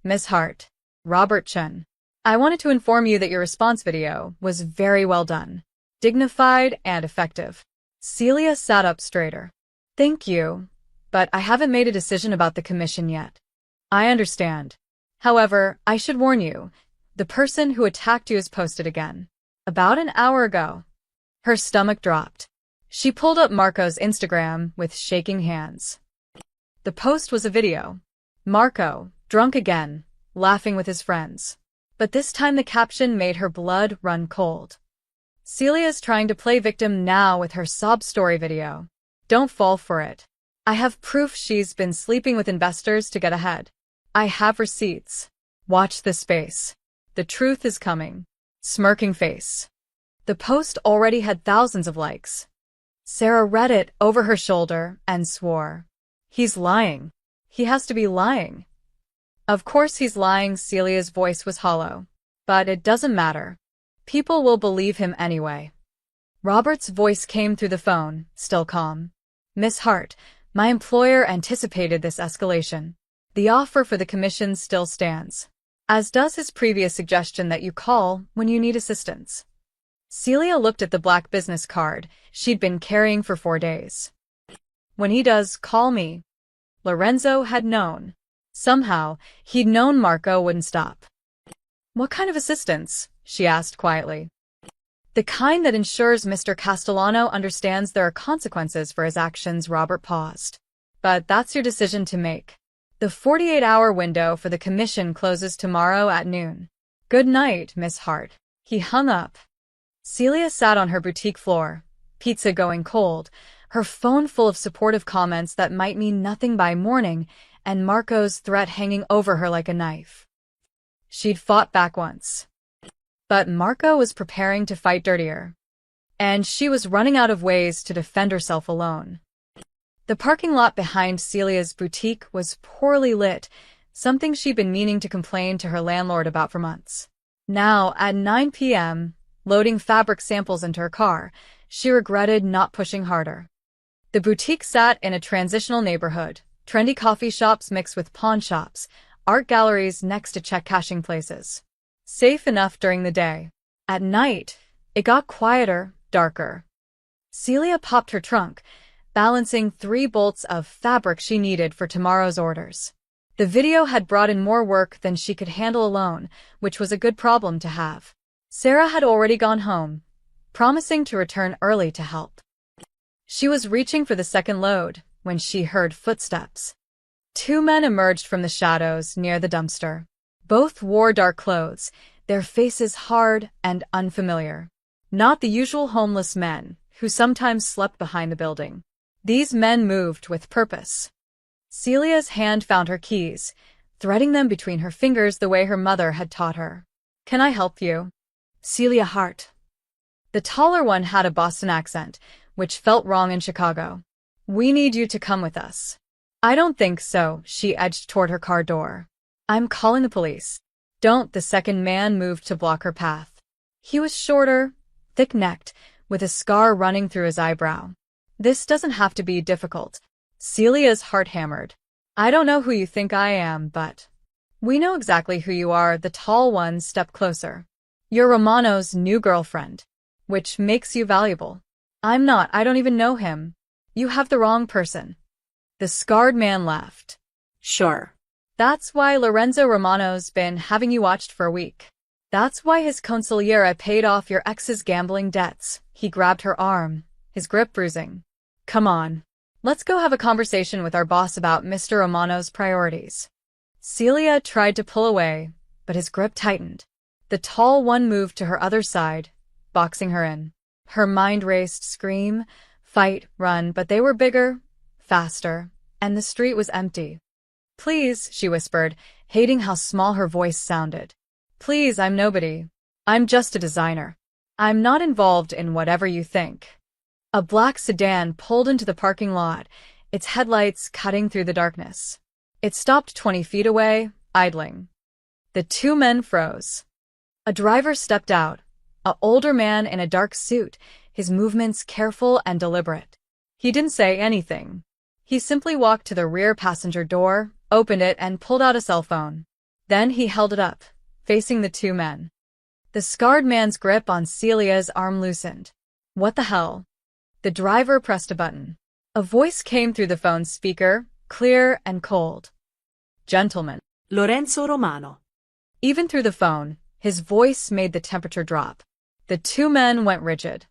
A: Miss Hart. Robert Chen. I wanted to inform you that your response video was very well done. Dignified and effective. Celia sat up straighter. Thank you, but I haven't made a decision about the commission yet. I understand. However, I should warn you, the person who attacked you is posted again. About an hour ago. Her stomach dropped. She pulled up Marco's Instagram with shaking hands. The post was a video. Marco, drunk again, laughing with his friends. But this time the caption made her blood run cold. Celia's trying to play victim now with her sob story video. Don't fall for it. I have proof she's been sleeping with investors to get ahead. I have receipts. Watch this space. The truth is coming. Smirking face. The post already had thousands of likes. Sarah read it over her shoulder and swore. He's lying. He has to be lying. Of course he's lying, Celia's voice was hollow. But it doesn't matter. People will believe him anyway. Robert's voice came through the phone, still calm. Miss Hart, my employer anticipated this escalation. The offer for the commission still stands. As does his previous suggestion that you call when you need assistance. Celia looked at the black business card she'd been carrying for 4 days. When he does, call me. Lorenzo had known. Somehow, he'd known Marco wouldn't stop. What kind of assistance? She asked quietly. The kind that ensures Mr. Castellano understands there are consequences for his actions. Robert paused. But that's your decision to make. The 48-hour window for the commission closes tomorrow at noon. Good night, Miss Hart. He hung up. Celia sat on her boutique floor, pizza going cold, her phone full of supportive comments that might mean nothing by morning, and Marco's threat hanging over her like a knife. She'd fought back once. But Marco was preparing to fight dirtier. And she was running out of ways to defend herself alone. The parking lot behind Celia's boutique was poorly lit, something she'd been meaning to complain to her landlord about for months. Now, at 9 p.m., loading fabric samples into her car, she regretted not pushing harder. The boutique sat in a transitional neighborhood, trendy coffee shops mixed with pawn shops, art galleries next to check-cashing places. Safe enough during the day. At night, it got quieter, darker. Celia popped her trunk, balancing 3 bolts of fabric she needed for tomorrow's orders. The video had brought in more work than she could handle alone, which was a good problem to have. Sarah had already gone home, promising to return early to help. She was reaching for the second load when she heard footsteps. 2 men emerged from the shadows near the dumpster. Both wore dark clothes, their faces hard and unfamiliar. Not the usual homeless men who sometimes slept behind the building. These men moved with purpose. Celia's hand found her keys, threading them between her fingers the way her mother had taught her. Can I help you? Celia Hart. The taller one had a Boston accent, which felt wrong in Chicago. We need you to come with us. I don't think so, she edged toward her car door. I'm calling the police. Don't, the second man moved to block her path. He was shorter, thick-necked, with a scar running through his eyebrow. This doesn't have to be difficult. Celia's heart hammered. I don't know who you think I am, but we know exactly who you are. The tall one stepped closer. You're Romano's new girlfriend, which makes you valuable. I'm not. I don't even know him. You have the wrong person. The scarred man laughed.
B: Sure.
A: That's why Lorenzo Romano's been having you watched for a week. That's why his consigliere paid off your ex's gambling debts. He grabbed her arm, his grip bruising. Come on. Let's go have a conversation with our boss about Mr. Romano's priorities. Celia tried to pull away, but his grip tightened. The tall one moved to her other side, boxing her in. Her mind raced, scream, fight, run, but they were bigger, faster, and the street was empty. Please, she whispered, hating how small her voice sounded. Please, I'm nobody. I'm just a designer. I'm not involved in whatever you think. A black sedan pulled into the parking lot, its headlights cutting through the darkness. It stopped 20 feet away, idling. The two men froze. A driver stepped out, an older man in a dark suit, his movements careful and deliberate. He didn't say anything. He simply walked to the rear passenger door, opened it, and pulled out a cell phone. Then he held it up, facing the two men. The scarred man's grip on Celia's arm loosened. What the hell? The driver pressed a button. A voice came through the phone speaker, clear and cold. Gentlemen.
B: Lorenzo Romano.
A: Even through the phone, his voice made the temperature drop. The two men went rigid.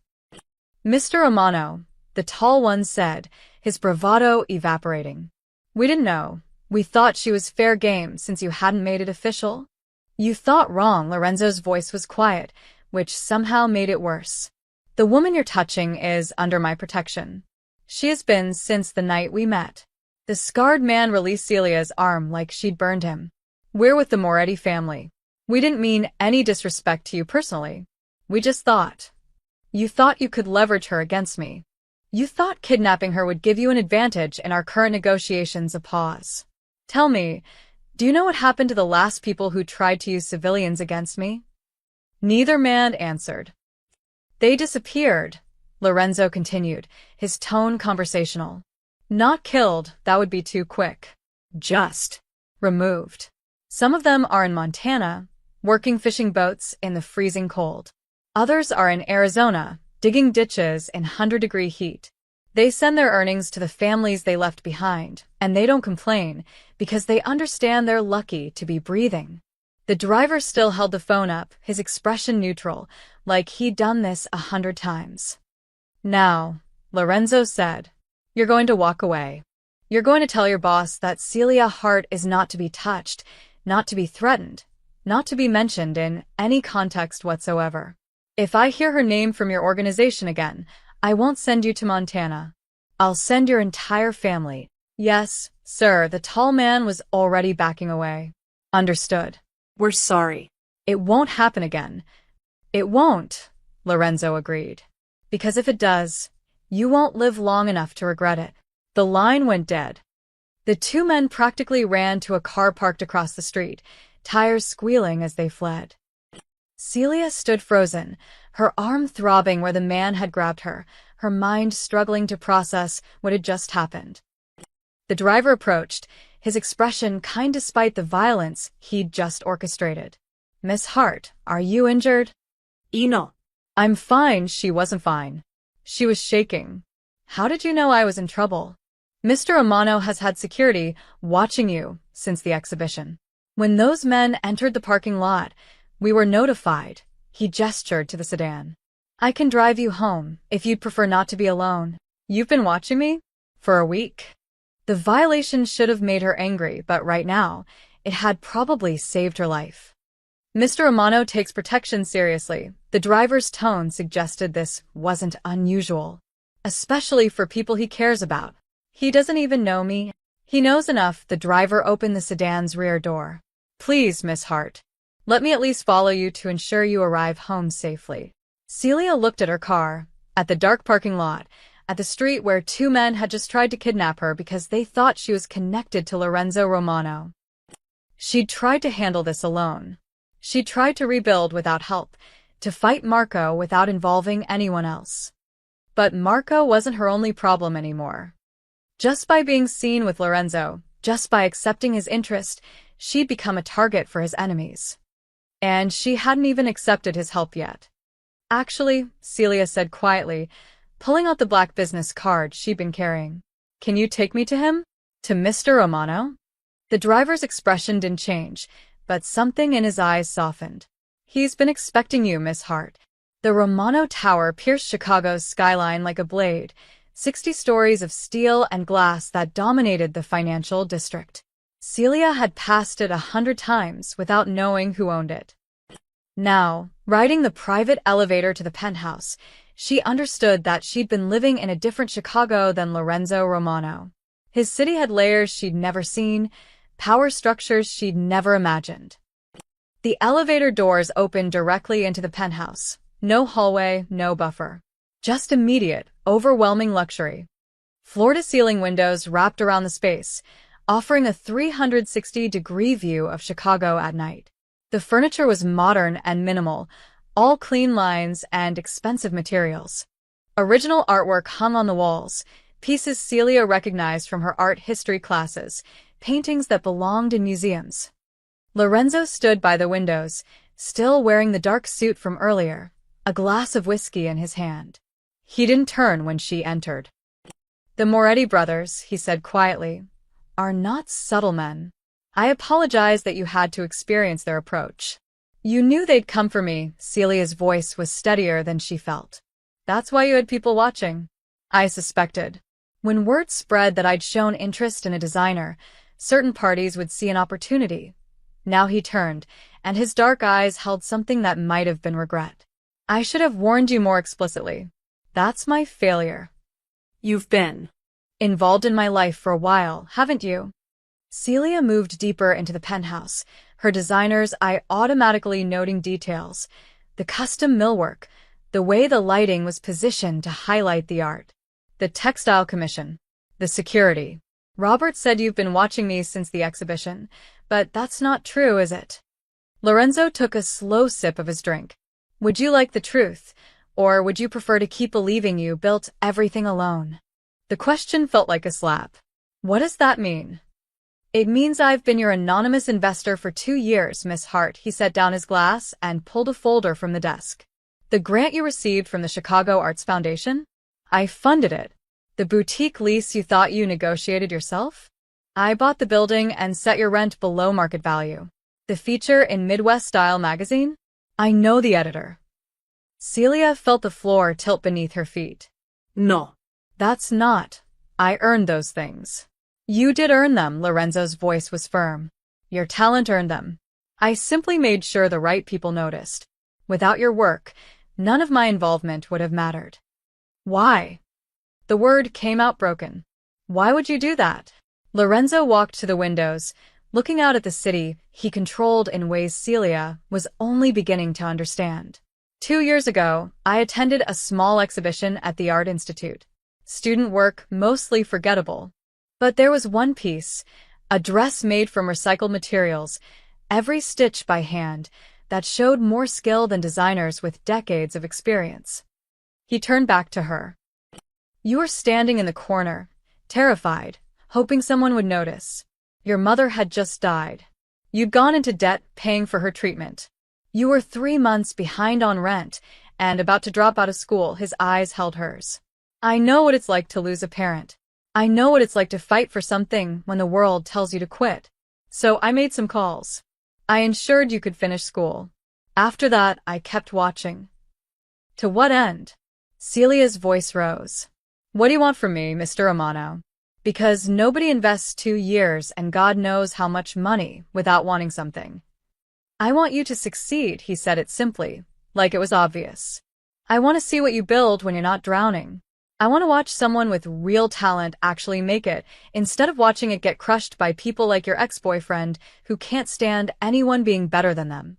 A: Mr. Romano, the tall one said, his bravado evaporating. We didn't know. We thought she was fair game since you hadn't made it official. You thought wrong. Lorenzo's voice was quiet, which somehow made it worse. The woman you're touching is under my protection. She has been since the night we met. The scarred man released Celia's arm like she'd burned him. We're with the Moretti family. We didn't mean any disrespect to you personally. We just thought. You thought you could leverage her against me. You thought kidnapping her would give you an advantage in our current negotiations. A pause. Tell me, do you know what happened to the last people who tried to use civilians against me? Neither man answered. They disappeared, Lorenzo continued, his tone conversational. Not killed, that would be too quick. Just removed. Some of them are in Montana, working fishing boats in the freezing cold. Others are in Arizona, digging ditches in 100-degree heat. They send their earnings to the families they left behind, and they don't complain because they understand they're lucky to be breathing. The driver still held the phone up, his expression neutral, like he'd done this 100 times. Now, Lorenzo said, you're going to walk away. You're going to tell your boss that Celia Hart is not to be touched, not to be threatened, not to be mentioned in any context whatsoever. If I hear her name from your organization again, I won't send you to Montana. I'll send your entire family. Yes, sir, the tall man was already backing away. Understood.
B: We're sorry.
A: It won't happen again. It won't, Lorenzo agreed. Because if it does, you won't live long enough to regret it. The line went dead. The two men practically ran to a car parked across the street, tires squealing as they fled. Celia stood frozen, her arm throbbing where the man had grabbed her, her mind struggling to process what had just happened. The driver approached, his expression kind despite the violence he'd just orchestrated. Miss Hart, are you injured?
B: No.
A: I'm fine. She wasn't fine. She was shaking. How did you know I was in trouble? Mr. Romano has had security watching you since the exhibition. When those men entered the parking lot, we were notified. He gestured to the sedan. I can drive you home if you'd prefer not to be alone. You've been watching me? For a week. The violation should have made her angry, but right now, it had probably saved her life. Mr. Romano takes protection seriously. The driver's tone suggested this wasn't unusual, especially for people he cares about. He doesn't even know me. He knows enough. The driver opened the sedan's rear door. Please, Miss Hart. Let me at least follow you to ensure you arrive home safely. Celia looked at her car, at the dark parking lot, at the street where two men had just tried to kidnap her because they thought she was connected to Lorenzo Romano. She'd tried to handle this alone. She tried to rebuild without help, to fight Marco without involving anyone else. But Marco wasn't her only problem anymore. Just by being seen with Lorenzo, just by accepting his interest, she'd become a target for his enemies. And she hadn't even accepted his help yet. Actually, Celia said quietly, pulling out the black business card she'd been carrying. Can you take me to him? To Mr. Romano? The driver's expression didn't change, but something in his eyes softened. He's been expecting you, Miss Hart. The Romano Tower pierced Chicago's skyline like a blade, 60 stories of steel and glass that dominated the financial district. Celia had passed it 100 times without knowing who owned it. Now, riding the private elevator to the penthouse, she understood that she'd been living in a different Chicago than Lorenzo Romano. His city had layers she'd never seen, power structures she'd never imagined. The elevator doors opened directly into the penthouse. No hallway, no buffer. Just immediate, overwhelming luxury. Floor-to-ceiling windows wrapped around the space, offering a 360-degree view of Chicago at night. The furniture was modern and minimal, all clean lines and expensive materials. Original artwork hung on the walls, pieces Celia recognized from her art history classes, paintings that belonged in museums. Lorenzo stood by the windows, still wearing the dark suit from earlier, a glass of whiskey in his hand. He didn't turn when she entered. The Moretti brothers, he said quietly, are not subtle men. I apologize that you had to experience their approach. You knew they'd come for me. Celia's voice was steadier than she felt. That's why you had people watching. I suspected. When word spread that I'd shown interest in a designer, certain parties would see an opportunity. Now he turned, and his dark eyes held something that might have been regret. I should have warned you more explicitly. That's my failure.
B: You've been
A: involved in my life for a while, haven't you? Celia moved deeper into the penthouse, her designer's eye automatically noting details, the custom millwork, the way the lighting was positioned to highlight the art, the textile commission, the security. Robert said you've been watching me since the exhibition, but that's not true, is it? Lorenzo took a slow sip of his drink. Would you like the truth, or would you prefer to keep believing you built everything alone? The question felt like a slap. What does that mean? It means I've been your anonymous investor for 2 years, Miss Hart. He set down his glass and pulled a folder from the desk. The grant you received from the Chicago Arts Foundation? I funded it. The boutique lease you thought you negotiated yourself? I bought the building and set your rent below market value. The feature in Midwest Style magazine? I know the editor. Celia felt the floor tilt beneath her feet.
B: No.
A: That's not. I earned those things. You did earn them, Lorenzo's voice was firm. Your talent earned them. I simply made sure the right people noticed. Without your work, none of my involvement would have mattered. Why? The word came out broken. Why would you do that? Lorenzo walked to the windows, looking out at the city he controlled in ways Celia was only beginning to understand. 2 years ago, I attended a small exhibition at the Art Institute. Student work, mostly forgettable. But there was one piece, a dress made from recycled materials, every stitch by hand, that showed more skill than designers with decades of experience. He turned back to her. You were standing in the corner, terrified, hoping someone would notice. Your mother had just died. You'd gone into debt paying for her treatment. You were 3 months behind on rent and about to drop out of school. His eyes held hers. I know what it's like to lose a parent. I know what it's like to fight for something when the world tells you to quit. So I made some calls. I ensured you could finish school. After that, I kept watching. To what end? Celia's voice rose. What do you want from me, Mr. Romano? Because nobody invests 2 years and God knows how much money without wanting something. I want you to succeed, he said it simply, like it was obvious. I want to see what you build when you're not drowning. I want to watch someone with real talent actually make it, instead of watching it get crushed by people like your ex-boyfriend who can't stand anyone being better than them.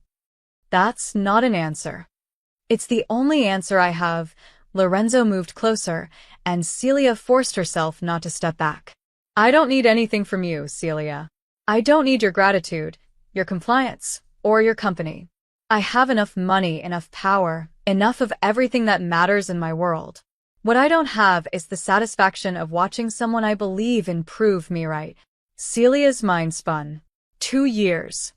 A: That's not an answer. It's the only answer I have. Lorenzo moved closer, and Celia forced herself not to step back. I don't need anything from you, Celia. I don't need your gratitude, your compliance, or your company. I have enough money, enough power, enough of everything that matters in my world. What I don't have is the satisfaction of watching someone I believe in prove me right. Celia's mind spun. 2 years.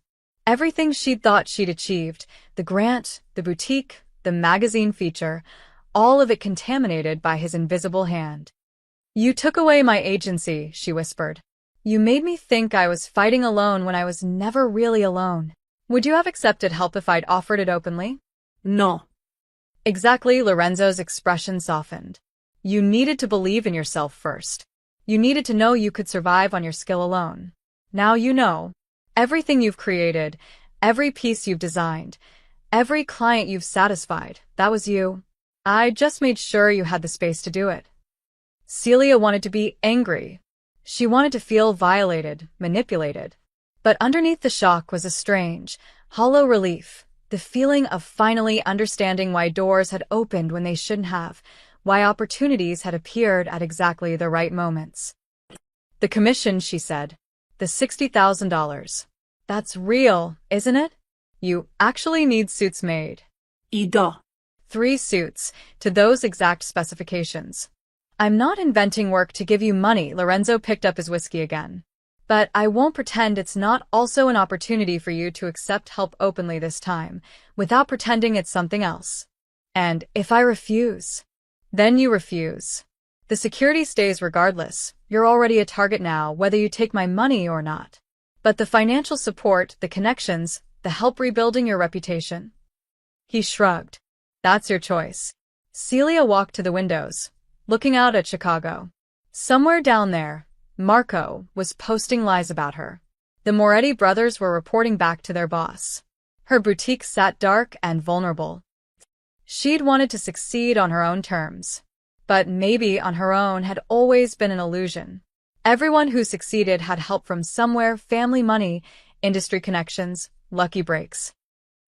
A: Everything she'd thought she'd achieved, the grant, the boutique, the magazine feature, all of it contaminated by his invisible hand. You took away my agency, she whispered. You made me think I was fighting alone when I was never really alone. Would you have accepted help if I'd offered it openly?
B: No.
A: Exactly, Lorenzo's expression softened. You needed to believe in yourself first. You needed to know you could survive on your skill alone. Now you know. Everything you've created, every piece you've designed, every client you've satisfied, that was you. I just made sure you had the space to do it. Celia wanted to be angry. She wanted to feel violated, manipulated. But underneath the shock was a strange, hollow relief, the feeling of finally understanding why doors had opened when they shouldn't have, why opportunities had appeared at exactly the right moments. The commission, she said. The $60,000. That's real, isn't it? You actually need suits made.
B: Ida.
A: 3 suits, to those exact specifications. I'm not inventing work to give you money, Lorenzo picked up his whiskey again. But I won't pretend it's not also an opportunity for you to accept help openly this time, without pretending it's something else. And if I refuse, then you refuse. The security stays regardless. You're already a target now, whether you take my money or not. But the financial support, the connections, the help rebuilding your reputation? He shrugged. That's your choice. Celia walked to the windows, looking out at Chicago. Somewhere down there, Marco was posting lies about her. The Moretti brothers were reporting back to their boss. Her boutique sat dark and vulnerable. She'd wanted to succeed on her own terms. But maybe on her own had always been an illusion. Everyone who succeeded had help from somewhere, family money, industry connections, lucky breaks.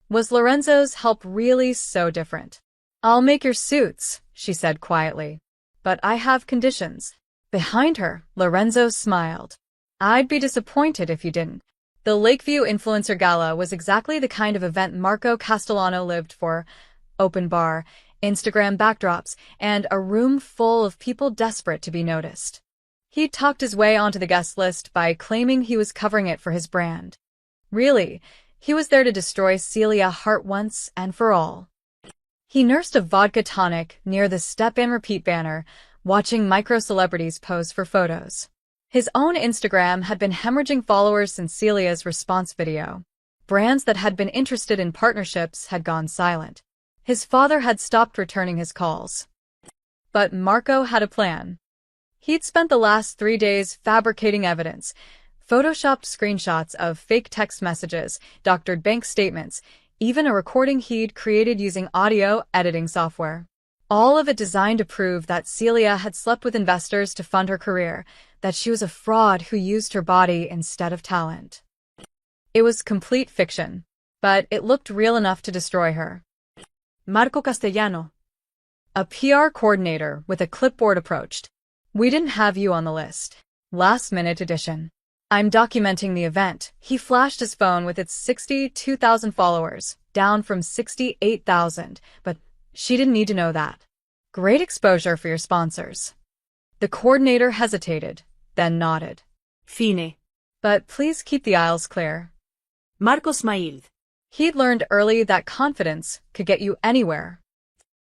A: Was Lorenzo's help really so different? I'll make your suits, she said quietly. But I have conditions. Behind her, Lorenzo smiled. I'd be disappointed if you didn't. The Lakeview Influencer Gala was exactly the kind of event Marco Castellano lived for. Open bar, Instagram backdrops, and a room full of people desperate to be noticed. He'd talked his way onto the guest list by claiming he was covering it for his brand. Really, he was there to destroy Celia Hart once and for all. He nursed a vodka tonic near the Step and Repeat banner, watching micro-celebrities pose for photos. His own Instagram had been hemorrhaging followers since Celia's response video. Brands that had been interested in partnerships had gone silent. His father had stopped returning his calls. But Marco had a plan. He'd spent the last 3 days fabricating evidence, photoshopped screenshots of fake text messages, doctored bank statements, even a recording he'd created using audio editing software. All of it designed to prove that Celia had slept with investors to fund her career, that she was a fraud who used her body instead of talent. It was complete fiction, but it looked real enough to destroy her. Marco Castellano. A PR coordinator with a clipboard approached. We didn't have you on the list. Last-minute addition. I'm documenting the event. He flashed his phone with its 62,000 followers, down from 68,000, but she didn't need to know that. Great exposure for your sponsors. The coordinator hesitated, then nodded.
B: Fine.
A: But please keep the aisles clear.
B: Marco smiled.
A: He'd learned early that confidence could get you anywhere.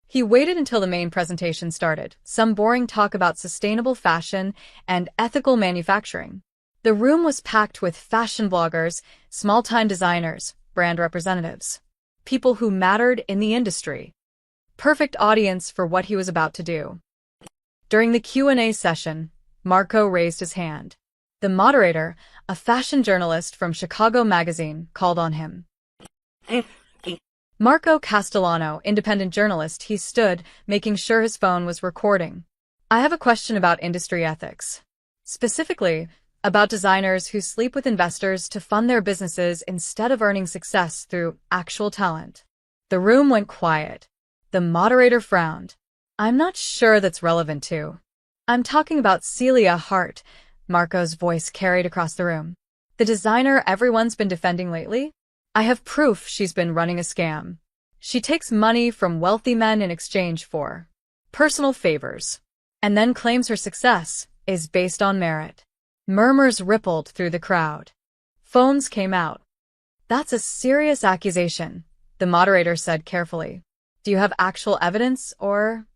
A: He waited until the main presentation started, some boring talk about sustainable fashion and ethical manufacturing. The room was packed with fashion bloggers, small-time designers, brand representatives, people who mattered in the industry. Perfect audience for what he was about to do. During the Q&A session, Marco raised his hand. The moderator, a fashion journalist from Chicago Magazine, called on him. Marco Castellano, independent journalist, he stood, making sure his phone was recording. I have a question about industry ethics. Specifically, about designers who sleep with investors to fund their businesses instead of earning success through actual talent. The room went quiet. The moderator frowned. I'm not sure that's relevant too. I'm talking about Celia Hart, Marco's voice carried across the room. The designer everyone's been defending lately? I have proof she's been running a scam. She takes money from wealthy men in exchange for personal favors, and then claims her success is based on merit. Murmurs rippled through the crowd. Phones came out. That's a serious accusation, the moderator said carefully. Do you have actual evidence, or?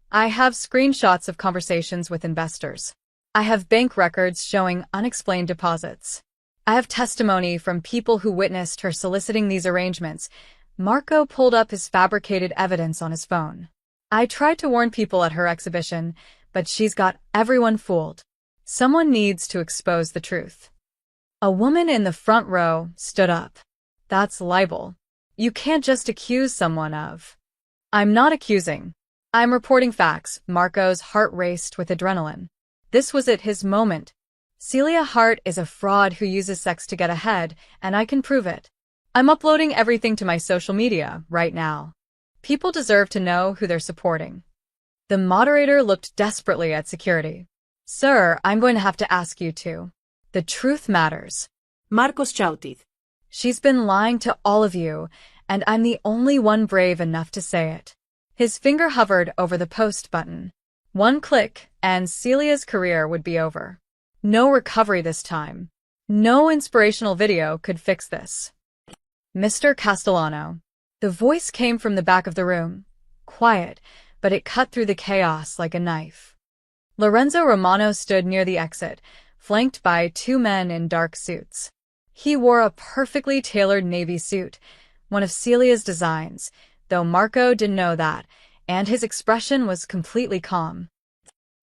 A: I have screenshots of conversations with investors. I have bank records showing unexplained deposits. I have testimony from people who witnessed her soliciting these arrangements. Marco pulled up his fabricated evidence on his phone. I tried to warn people at her exhibition, but she's got everyone fooled. Someone needs to expose the truth. A woman in the front row stood up. That's libel. You can't just accuse someone of. I'm not accusing. I'm reporting facts. Marco's heart raced with adrenaline. This was his moment. Celia Hart is a fraud who uses sex to get ahead, and I can prove it. I'm uploading everything to my social media right now. People deserve to know who they're supporting. The moderator looked desperately at security. Sir, I'm going to have to ask you to. The truth matters.
B: Marcos Chautid.
A: She's been lying to all of you, and I'm the only one brave enough to say it. His finger hovered over the post button. One click, and Celia's career would be over. No recovery this time. No inspirational video could fix this. Mr. Castellano. The voice came from the back of the room. Quiet, but it cut through the chaos like a knife. Lorenzo Romano stood near the exit, flanked by two men in dark suits. He wore a perfectly tailored navy suit, one of Celia's designs, though Marco didn't know that, and his expression was completely calm.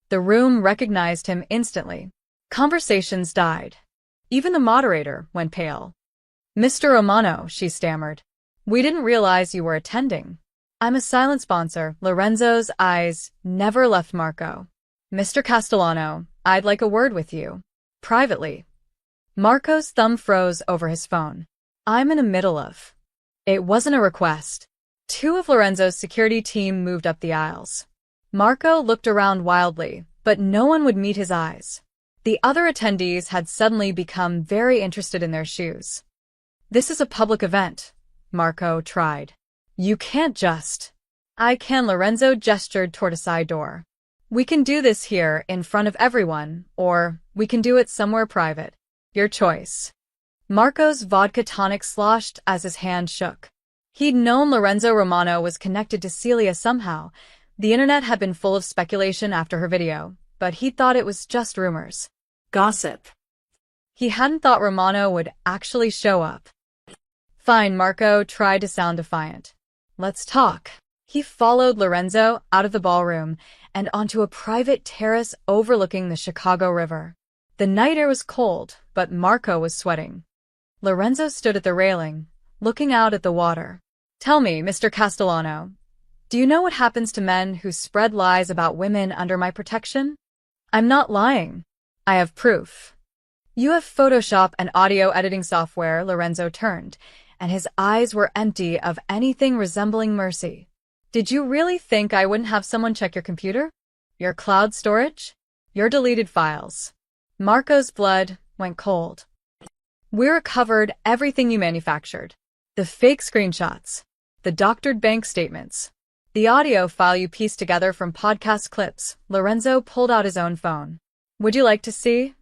A: The room recognized him instantly. Conversations died. Even the moderator went pale. Mr. Romano, she stammered. We didn't realize you were attending. I'm a silent sponsor. Lorenzo's eyes never left Marco. Mr. Castellano, I'd like a word with you. Privately. Marco's thumb froze over his phone. I'm in the middle of. It wasn't a request. Two of Lorenzo's security team moved up the aisles. Marco looked around wildly, but no one would meet his eyes. The other attendees had suddenly become very interested in their shoes. This is a public event, Marco tried. You can't just. I can. Lorenzo gestured toward a side door. We can do this here in front of everyone, or we can do it somewhere private. Your choice. Marco's vodka tonic sloshed as his hand shook. He'd known Lorenzo Romano was connected to Celia somehow. The internet had been full of speculation after her video, but he thought it was just rumors.
B: Gossip.
A: He hadn't thought Romano would actually show up. Fine, Marco tried to sound defiant. Let's talk. He followed Lorenzo out of the ballroom and onto a private terrace overlooking the Chicago River. The night air was cold, but Marco was sweating. Lorenzo stood at the railing, looking out at the water. Tell me, Mr. Castellano, do you know what happens to men who spread lies about women under my protection? I'm not lying. I have proof. You have Photoshop and audio editing software. Lorenzo turned, and his eyes were empty of anything resembling mercy. Did you really think I wouldn't have someone check your computer? Your cloud storage? Your deleted files? Marco's blood went cold. We recovered everything you manufactured. The fake screenshots, the doctored bank statements, the audio file you pieced together from podcast clips. Lorenzo pulled out his own phone. Would you like to see?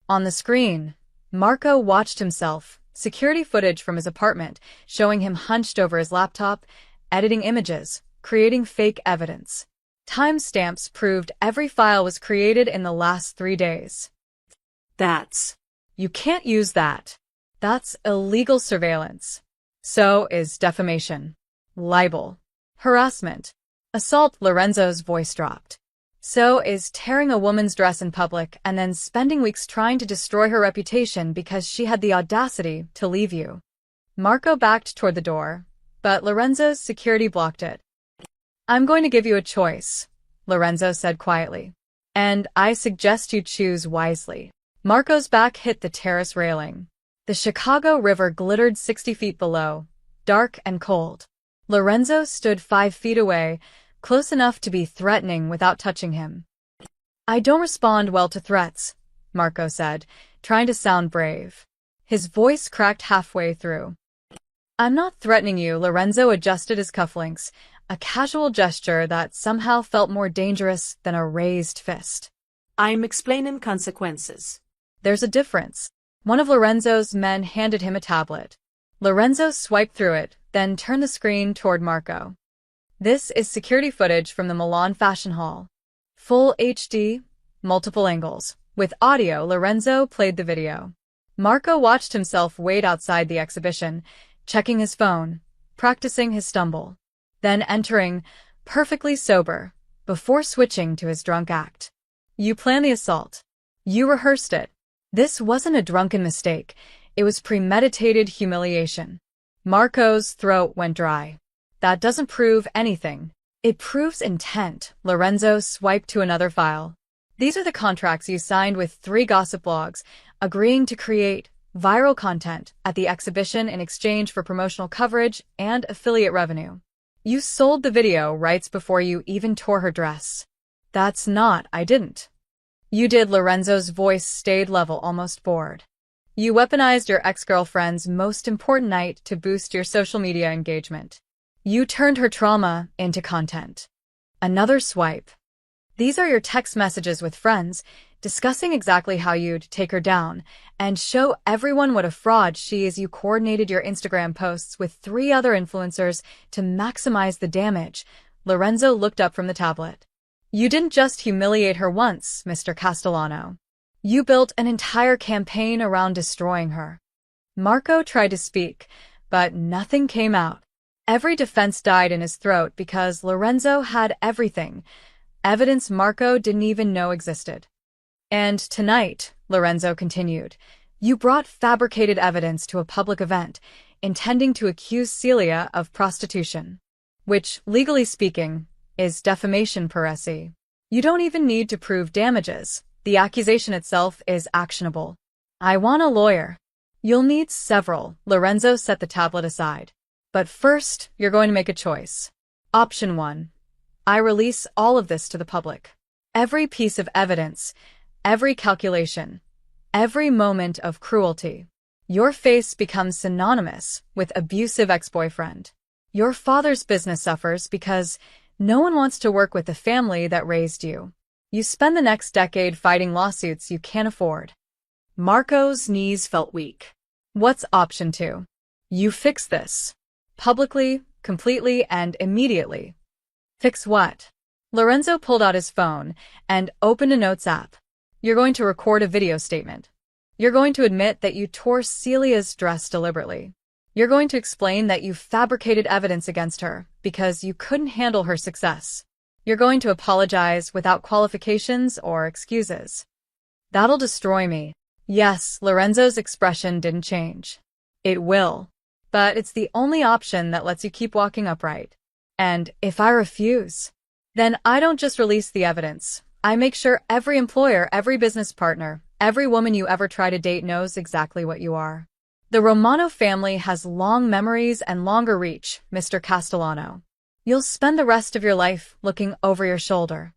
A: On the screen, Marco watched himself, security footage from his apartment, showing him hunched over his laptop, editing images, creating fake evidence. Timestamps proved every file was created in the last 3 days. You can't use that. That's illegal surveillance. So is defamation, libel, harassment, assault. Lorenzo's voice dropped. So is tearing a woman's dress in public and then spending weeks trying to destroy her reputation because she had the audacity to leave you. Marco backed toward the door, but Lorenzo's security blocked it. I'm going to give you a choice, Lorenzo said quietly. And I suggest you choose wisely. Marco's back hit the terrace railing. The Chicago River glittered 60 feet below, dark and cold. Lorenzo stood 5 feet away, close enough to be threatening without touching him. I don't respond well to threats, Marco said, trying to sound brave. His voice cracked halfway through. I'm not threatening you, Lorenzo adjusted his cufflinks, a casual gesture that somehow felt more dangerous than a raised fist.
B: I'm explaining consequences.
A: There's a difference. One of Lorenzo's men handed him a tablet. Lorenzo swiped through it, then turned the screen toward Marco. This is security footage from the Milan Fashion Hall. Full HD, multiple angles. With audio, Lorenzo played the video. Marco watched himself wait outside the exhibition, checking his phone, practicing his stumble, then entering, perfectly sober, before switching to his drunk act. You planned the assault. You rehearsed it. This wasn't a drunken mistake. It was premeditated humiliation. Marco's throat went dry. That doesn't prove anything. It proves intent. Lorenzo swiped to another file. These are the contracts you signed with 3 gossip blogs, agreeing to create viral content at the exhibition in exchange for promotional coverage and affiliate revenue. You sold the video rights before you even tore her dress. That's not, I didn't. You did. Lorenzo's voice stayed level, almost bored. You weaponized your ex-girlfriend's most important night to boost your social media engagement. You turned her trauma into content. Another swipe. These are your text messages with friends, discussing exactly how you'd take her down and show everyone what a fraud she is. You coordinated your Instagram posts with 3 other influencers to maximize the damage. Lorenzo looked up from the tablet. You didn't just humiliate her once, Mr. Castellano. You built an entire campaign around destroying her. Marco tried to speak, but nothing came out. Every defense died in his throat because Lorenzo had everything, evidence Marco didn't even know existed. And tonight, Lorenzo continued, you brought fabricated evidence to a public event, intending to accuse Celia of prostitution, which, legally speaking, is defamation per se. You don't even need to prove damages. The accusation itself is actionable. I want a lawyer. You'll need several. Lorenzo set the tablet aside. But first, you're going to make a choice. Option 1. I release all of this to the public. Every piece of evidence, every calculation, every moment of cruelty. Your face becomes synonymous with abusive ex-boyfriend. Your father's business suffers because no one wants to work with the family that raised you. You spend the next decade fighting lawsuits you can't afford. Marco's knees felt weak. What's option 2? You fix this. Publicly, completely, and immediately. Fix what? Lorenzo pulled out his phone and opened a notes app. You're going to record a video statement. You're going to admit that you tore Celia's dress deliberately. You're going to explain that you fabricated evidence against her because you couldn't handle her success. You're going to apologize without qualifications or excuses. That'll destroy me. Yes, Lorenzo's expression didn't change. It will. But it's the only option that lets you keep walking upright. And if I refuse, then I don't just release the evidence. I make sure every employer, every business partner, every woman you ever try to date knows exactly what you are. The Romano family has long memories and longer reach, Mr. Castellano. You'll spend the rest of your life looking over your shoulder.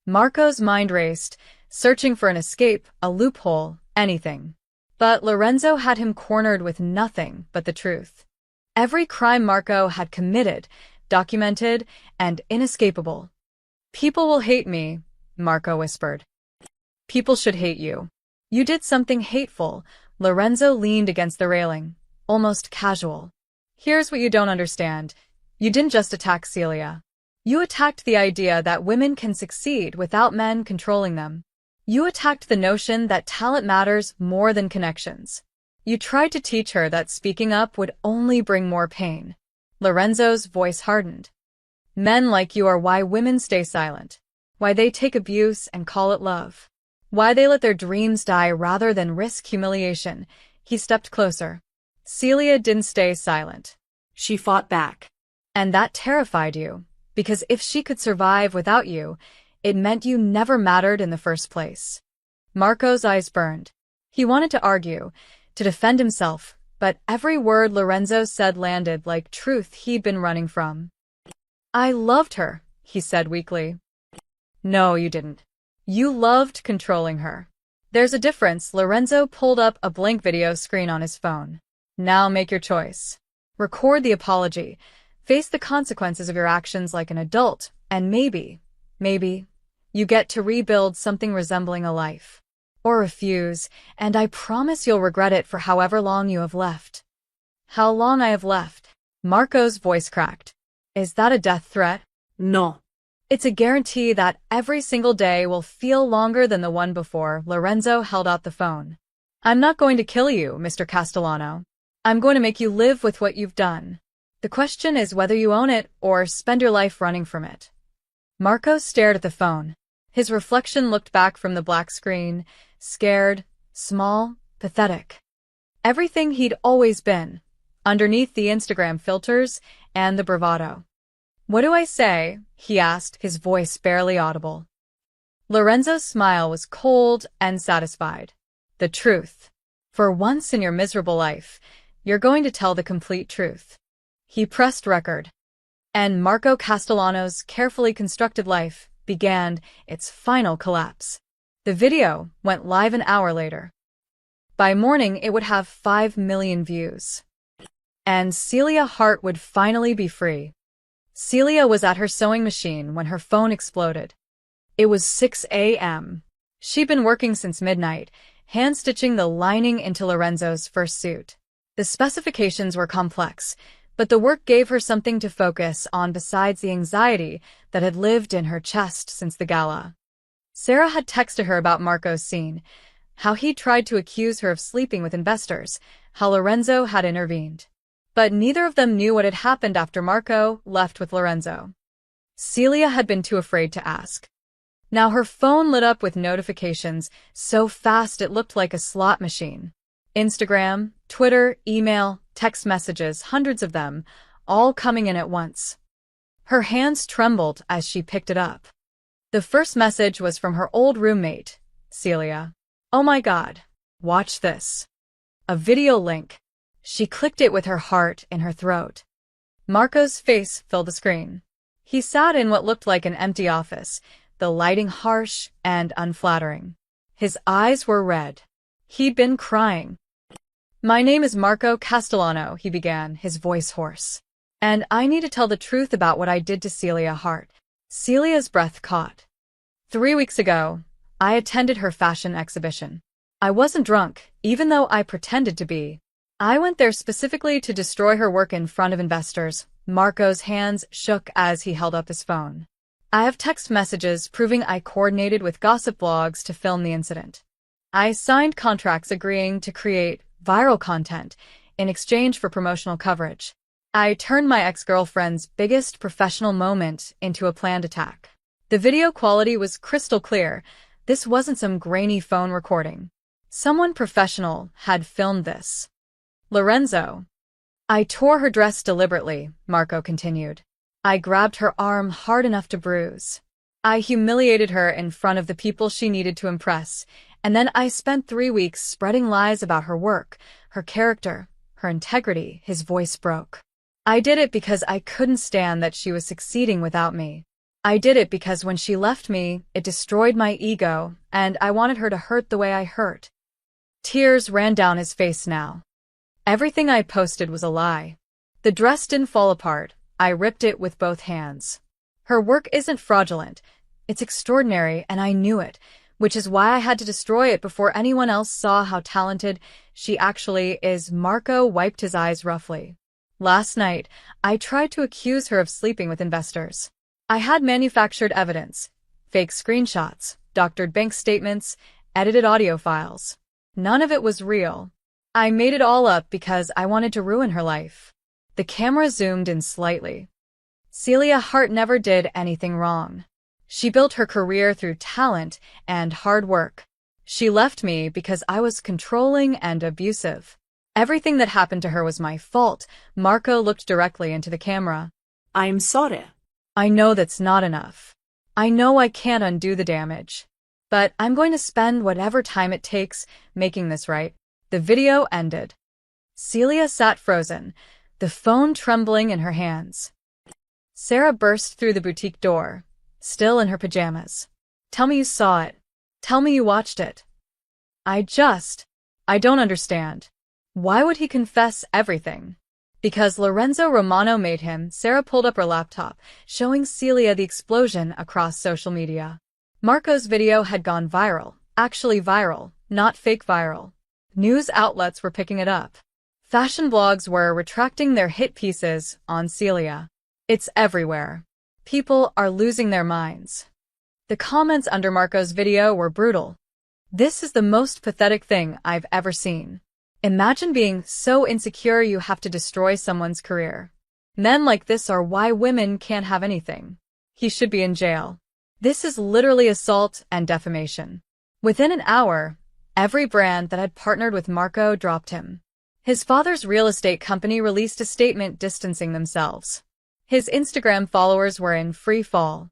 A: Marco's mind raced, searching for an escape, a loophole, anything. But Lorenzo had him cornered with nothing but the truth. Every crime Marco had committed, documented, and inescapable. People will hate me, Marco whispered. People should hate you. You did something hateful. Lorenzo leaned against the railing, almost casual. Here's what you don't understand. You didn't just attack Celia. You attacked the idea that women can succeed without men controlling them. You attacked the notion that talent matters more than connections. You tried to teach her that speaking up would only bring more pain. Lorenzo's voice hardened. Men like you are why women stay silent, why they take abuse and call it love. Why they let their dreams die rather than risk humiliation. He stepped closer. Celia didn't stay silent.
B: She fought back.
A: And that terrified you, because if she could survive without you, it meant you never mattered in the first place. Marco's eyes burned. He wanted to argue, to defend himself, but every word Lorenzo said landed like truth he'd been running from. I loved her, he said weakly. No, you didn't. You loved controlling her. There's a difference. Lorenzo pulled up a blank video screen on his phone. Now make your choice. Record the apology. Face the consequences of your actions like an adult, and maybe, you get to rebuild something resembling a life. Or refuse, and I promise you'll regret it for however long you have left. How long I have left? Marco's voice cracked. Is that a death threat?
B: No.
A: It's a guarantee that every single day will feel longer than the one before. Lorenzo held out the phone. I'm not going to kill you, Mr. Castellano. I'm going to make you live with what you've done. The question is whether you own it or spend your life running from it. Marco stared at the phone. His reflection looked back from the black screen, scared, small, pathetic. Everything he'd always been, underneath the Instagram filters and the bravado. What do I say? He asked, his voice barely audible. Lorenzo's smile was cold and satisfied. The truth. For once in your miserable life, you're going to tell the complete truth. He pressed record. And Marco Castellano's carefully constructed life began its final collapse. The video went live an hour later. By morning, it would have 5 million views. And Celia Hart would finally be free. Celia was at her sewing machine when her phone exploded. It was 6 a.m. She'd been working since midnight, hand-stitching the lining into Lorenzo's first suit. The specifications were complex, but the work gave her something to focus on besides the anxiety that had lived in her chest since the gala. Sarah had texted her about Marco's scene, how he tried to accuse her of sleeping with investors, how Lorenzo had intervened. But neither of them knew what had happened after Marco left with Lorenzo. Celia had been too afraid to ask. Now her phone lit up with notifications so fast it looked like a slot machine. Instagram, Twitter, email, text messages, hundreds of them, all coming in at once. Her hands trembled as she picked it up. The first message was from her old roommate, Celia. Oh my God, watch this. A video link. She clicked it with her heart in her throat. Marco's face filled the screen. He sat in what looked like an empty office, the lighting harsh and unflattering. His eyes were red. He'd been crying. My name is Marco Castellano, he began, his voice hoarse. And I need to tell the truth about what I did to Celia Hart. Celia's breath caught. 3 weeks ago, I attended her fashion exhibition. I wasn't drunk, even though I pretended to be. I went there specifically to destroy her work in front of investors. Marco's hands shook as he held up his phone. I have text messages proving I coordinated with gossip blogs to film the incident. I signed contracts agreeing to create viral content in exchange for promotional coverage. I turned my ex-girlfriend's biggest professional moment into a planned attack. The video quality was crystal clear. This wasn't some grainy phone recording. Someone professional had filmed this. Lorenzo. I tore her dress deliberately, Marco continued. I grabbed her arm hard enough to bruise. I humiliated her in front of the people she needed to impress, and then I spent 3 weeks spreading lies about her work, her character, her integrity. His voice broke. I did it because I couldn't stand that she was succeeding without me. I did it because when she left me, it destroyed my ego, and I wanted her to hurt the way I hurt. Tears ran down his face now. Everything I posted was a lie. The dress didn't fall apart. I ripped it with both hands. Her work isn't fraudulent. It's extraordinary, and I knew it, which is why I had to destroy it before anyone else saw how talented she actually is. Marco wiped his eyes roughly. Last night, I tried to accuse her of sleeping with investors. I had manufactured evidence, fake screenshots, doctored bank statements, edited audio files. None of it was real. I made it all up because I wanted to ruin her life. The camera zoomed in slightly. Celia Hart never did anything wrong. She built her career through talent and hard work. She left me because I was controlling and abusive. Everything that happened to her was my fault. Marco looked directly into the camera.
B: I'm sorry.
A: I know that's not enough. I know I can't undo the damage. But I'm going to spend whatever time it takes making this right. The video ended. Celia sat frozen, the phone trembling in her hands. Sarah burst through the boutique door, still in her pajamas. Tell me you saw it. Tell me you watched it. I don't understand. Why would he confess everything? Because Lorenzo Romano made him, Sarah pulled up her laptop, showing Celia the explosion across social media. Marco's video had gone viral. Actually viral, not fake viral. News outlets were picking it up. Fashion blogs were retracting their hit pieces on Celia. It's everywhere. People are losing their minds. The comments under Marco's video were brutal. "This is the most pathetic thing I've ever seen. Imagine being so insecure you have to destroy someone's career. Men like this are why women can't have anything. He should be in jail. This is literally assault and defamation." Within an hour, every brand that had partnered with Marco dropped him. His father's real estate company released a statement distancing themselves. His Instagram followers were in free fall.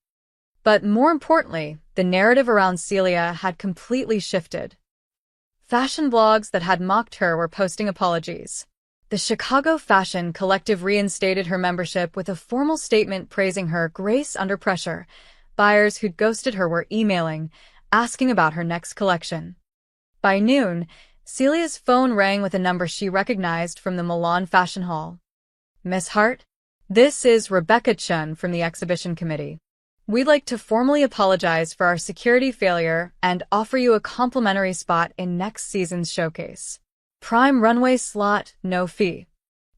A: But more importantly, the narrative around Celia had completely shifted. Fashion blogs that had mocked her were posting apologies. The Chicago Fashion Collective reinstated her membership with a formal statement praising her grace under pressure. Buyers who'd ghosted her were emailing, asking about her next collection. By noon, Celia's phone rang with a number she recognized from the Milan Fashion Hall. "Miss Hart? This is Rebecca Chun from the exhibition committee. We'd like to formally apologize for our security failure and offer you a complimentary spot in next season's showcase. Prime runway slot, no fee."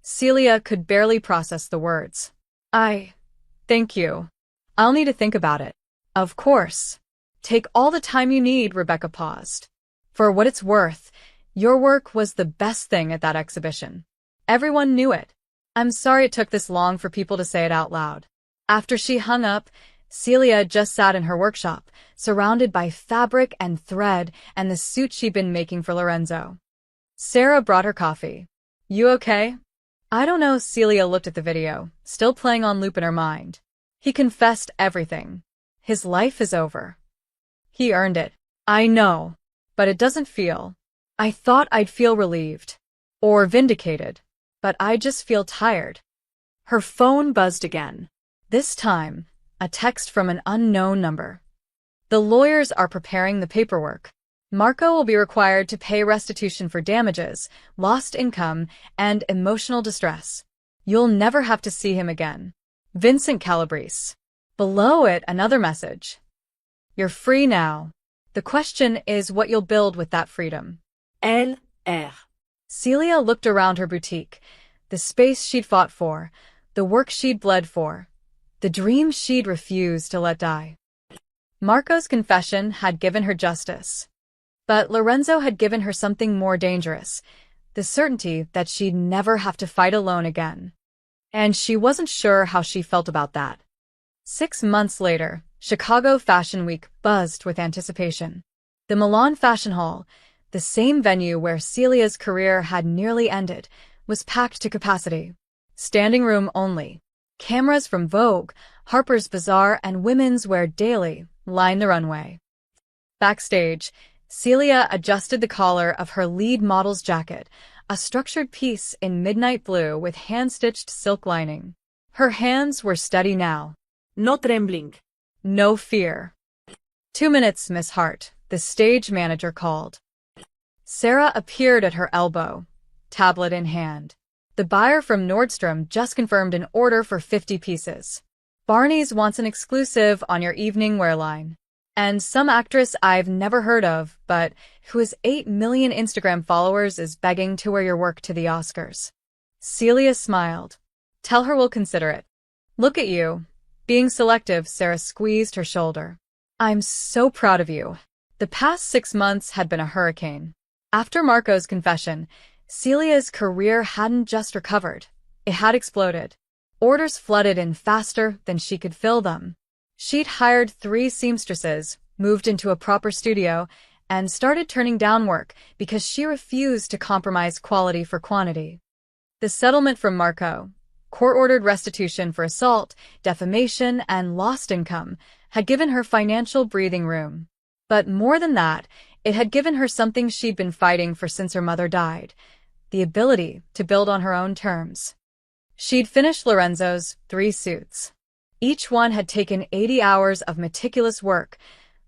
A: Celia could barely process the words. Thank you. I'll need to think about it." "Of course. Take all the time you need," Rebecca paused. "For what it's worth, your work was the best thing at that exhibition. Everyone knew it. I'm sorry it took this long for people to say it out loud." After she hung up, Celia just sat in her workshop, surrounded by fabric and thread and the suit she'd been making for Lorenzo. Sarah brought her coffee. "You okay?" "I don't know." Celia looked at the video, still playing on loop in her mind. He confessed everything. His life is over. He earned it. "I know, but it doesn't feel. I thought I'd feel relieved. Or vindicated. But I just feel tired." Her phone buzzed again. This time, a text from an unknown number. "The lawyers are preparing the paperwork. Marco will be required to pay restitution for damages, lost income, and emotional distress. You'll never have to see him again. Vincent Calabrese." Below it, another message. "You're free now. The question is what you'll build with that freedom."
B: LR.
A: Celia looked around her boutique, the space she'd fought for, the work she'd bled for, the dreams she'd refused to let die. Marco's confession had given her justice. But Lorenzo had given her something more dangerous, the certainty that she'd never have to fight alone again. And she wasn't sure how she felt about that. 6 months later, Chicago Fashion Week buzzed with anticipation. The Milan Fashion Hall, the same venue where Celia's career had nearly ended, was packed to capacity. Standing room only. Cameras from Vogue, Harper's Bazaar, and Women's Wear Daily lined the runway. Backstage, Celia adjusted the collar of her lead model's jacket, a structured piece in midnight blue with hand-stitched silk lining. Her hands were steady now.
B: No trembling.
A: No fear. 2 minutes, Miss Hart, the stage manager called. Sarah appeared at her elbow, tablet in hand. The buyer from Nordstrom just confirmed an order for 50 pieces. Barney's wants an exclusive on your evening wear line. And some actress I've never heard of, but who has 8 million Instagram followers, is begging to wear your work to the Oscars. Celia smiled. Tell her we'll consider it. Look at you. Being selective. Sarah squeezed her shoulder. I'm so proud of you. The past 6 months had been a hurricane. After Marco's confession, Celia's career hadn't just recovered. It had exploded. Orders flooded in faster than she could fill them. She'd hired 3 seamstresses, moved into a proper studio, and started turning down work because she refused to compromise quality for quantity. The settlement from Marco, court-ordered restitution for assault, defamation, and lost income, had given her financial breathing room. But more than that, it had given her something she'd been fighting for since her mother died, the ability to build on her own terms. She'd finished Lorenzo's 3 suits. Each one had taken 80 hours of meticulous work,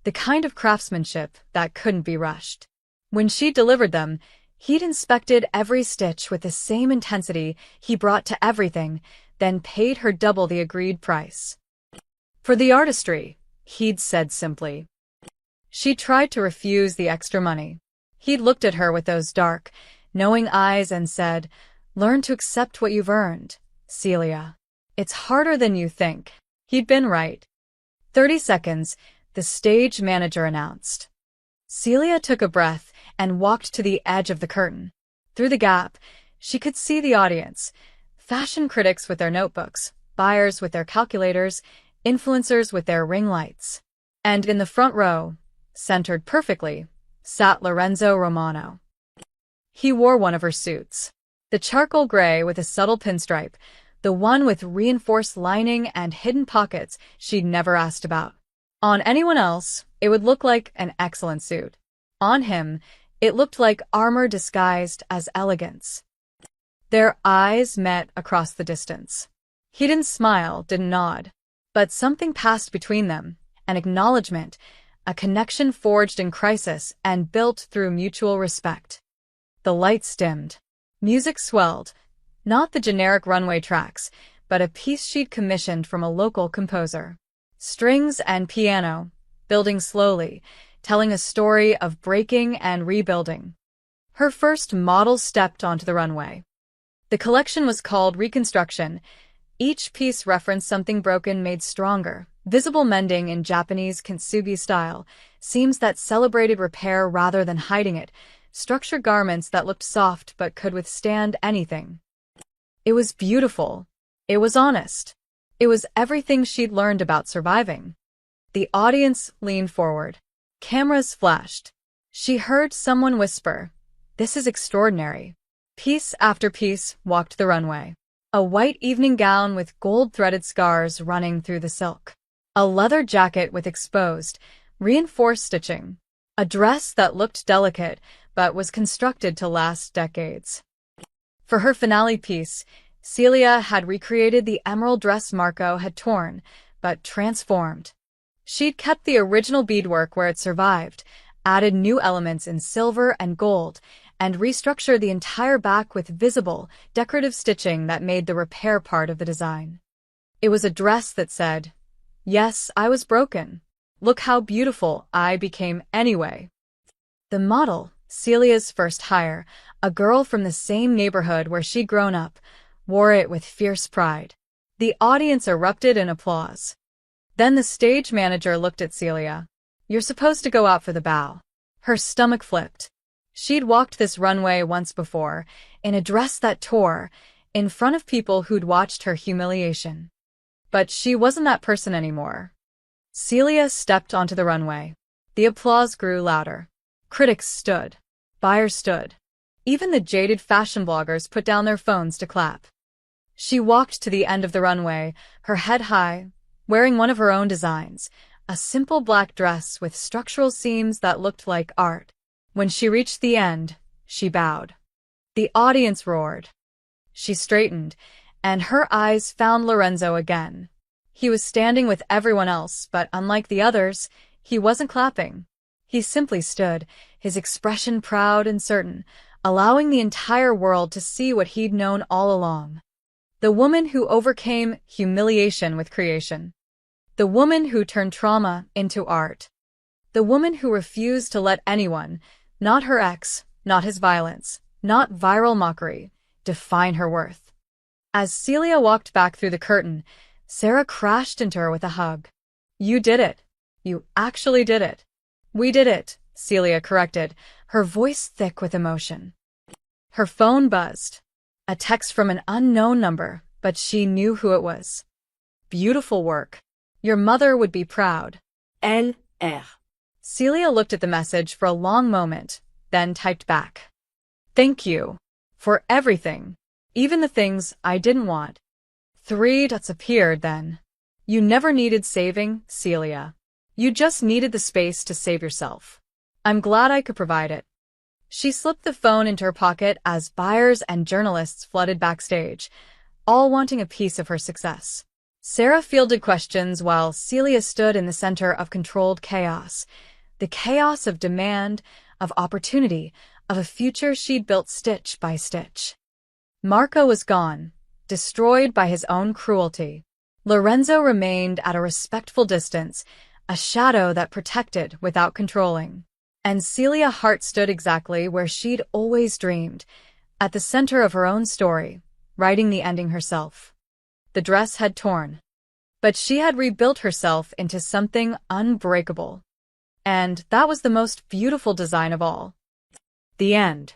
A: the kind of craftsmanship that couldn't be rushed. When she delivered them, He'd inspected every stitch with the same intensity he brought to everything, then paid her double the agreed price. For the artistry, he'd said simply. She tried to refuse the extra money. He'd looked at her with those dark, knowing eyes and said, "Learn to accept what you've earned, Celia. It's harder than you think." He'd been right. 30 seconds, the stage manager announced. Celia took a breath and walked to the edge of the curtain. Through the gap, she could see the audience. Fashion critics with their notebooks, buyers with their calculators, influencers with their ring lights. And in the front row, centered perfectly, sat Lorenzo Romano. He wore one of her suits. The charcoal gray with a subtle pinstripe, the one with reinforced lining and hidden pockets she'd never asked about. On anyone else, it would look like an excellent suit. On him, it looked like armor disguised as elegance. Their eyes met across the distance. He didn't smile, didn't nod. But something passed between them, an acknowledgement, a connection forged in crisis and built through mutual respect. The lights dimmed. Music swelled. Not the generic runway tracks, but a piece she'd commissioned from a local composer. Strings and piano, building slowly, telling a story of breaking and rebuilding. Her first model stepped onto the runway. The collection was called Reconstruction. Each piece referenced something broken made stronger, visible mending in Japanese kintsugi style, seams that celebrated repair rather than hiding it, structured garments that looked soft but could withstand anything. It was beautiful. It was honest. It was everything she'd learned about surviving. The audience leaned forward. Cameras flashed. She heard someone whisper, "This is extraordinary." Piece after piece walked the runway. A white evening gown with gold-threaded scars running through the silk. A leather jacket with exposed, reinforced stitching. A dress that looked delicate but was constructed to last decades. For her finale piece, Celia had recreated the emerald dress Marco had torn, but transformed. She'd kept the original beadwork where it survived, added new elements in silver and gold, and restructured the entire back with visible, decorative stitching that made the repair part of the design. It was a dress that said, "Yes, I was broken. Look how beautiful I became anyway." The model, Celia's first hire, a girl from the same neighborhood where she'd grown up, wore it with fierce pride. The audience erupted in applause. Then the stage manager looked at Celia. "You're supposed to go out for the bow." Her stomach flipped. She'd walked this runway once before, in a dress that tore, in front of people who'd watched her humiliation. But she wasn't that person anymore. Celia stepped onto the runway. The applause grew louder. Critics stood. Buyers stood. Even the jaded fashion bloggers put down their phones to clap. She walked to the end of the runway, her head high, wearing one of her own designs, a simple black dress with structural seams that looked like art. When she reached the end, she bowed. The audience roared. She straightened, and her eyes found Lorenzo again. He was standing with everyone else, but unlike the others, he wasn't clapping. He simply stood, his expression proud and certain, allowing the entire world to see what he'd known all along. The woman who overcame humiliation with creation. The woman who turned trauma into art. The woman who refused to let anyone, not her ex, not his violence, not viral mockery, define her worth. As Celia walked back through the curtain, Sarah crashed into her with a hug. "You did it. You actually did it." "We did it," Celia corrected, her voice thick with emotion. Her phone buzzed. A text from an unknown number, but she knew who it was. "Beautiful work. Your mother would be proud."
B: LR.
A: Celia looked at the message for a long moment, then typed back. "Thank you. For everything. Even the things I didn't want." 3 dots appeared then. "You never needed saving, Celia. You just needed the space to save yourself. I'm glad I could provide it." She slipped the phone into her pocket as buyers and journalists flooded backstage, all wanting a piece of her success. Sarah fielded questions while Celia stood in the center of controlled chaos. The chaos of demand, of opportunity, of a future she'd built stitch by stitch. Marco was gone, destroyed by his own cruelty. Lorenzo remained at a respectful distance, a shadow that protected without controlling. And Celia's heart stood exactly where she'd always dreamed, at the center of her own story, writing the ending herself. The dress had torn, but she had rebuilt herself into something unbreakable. And that was the most beautiful design of all. The end.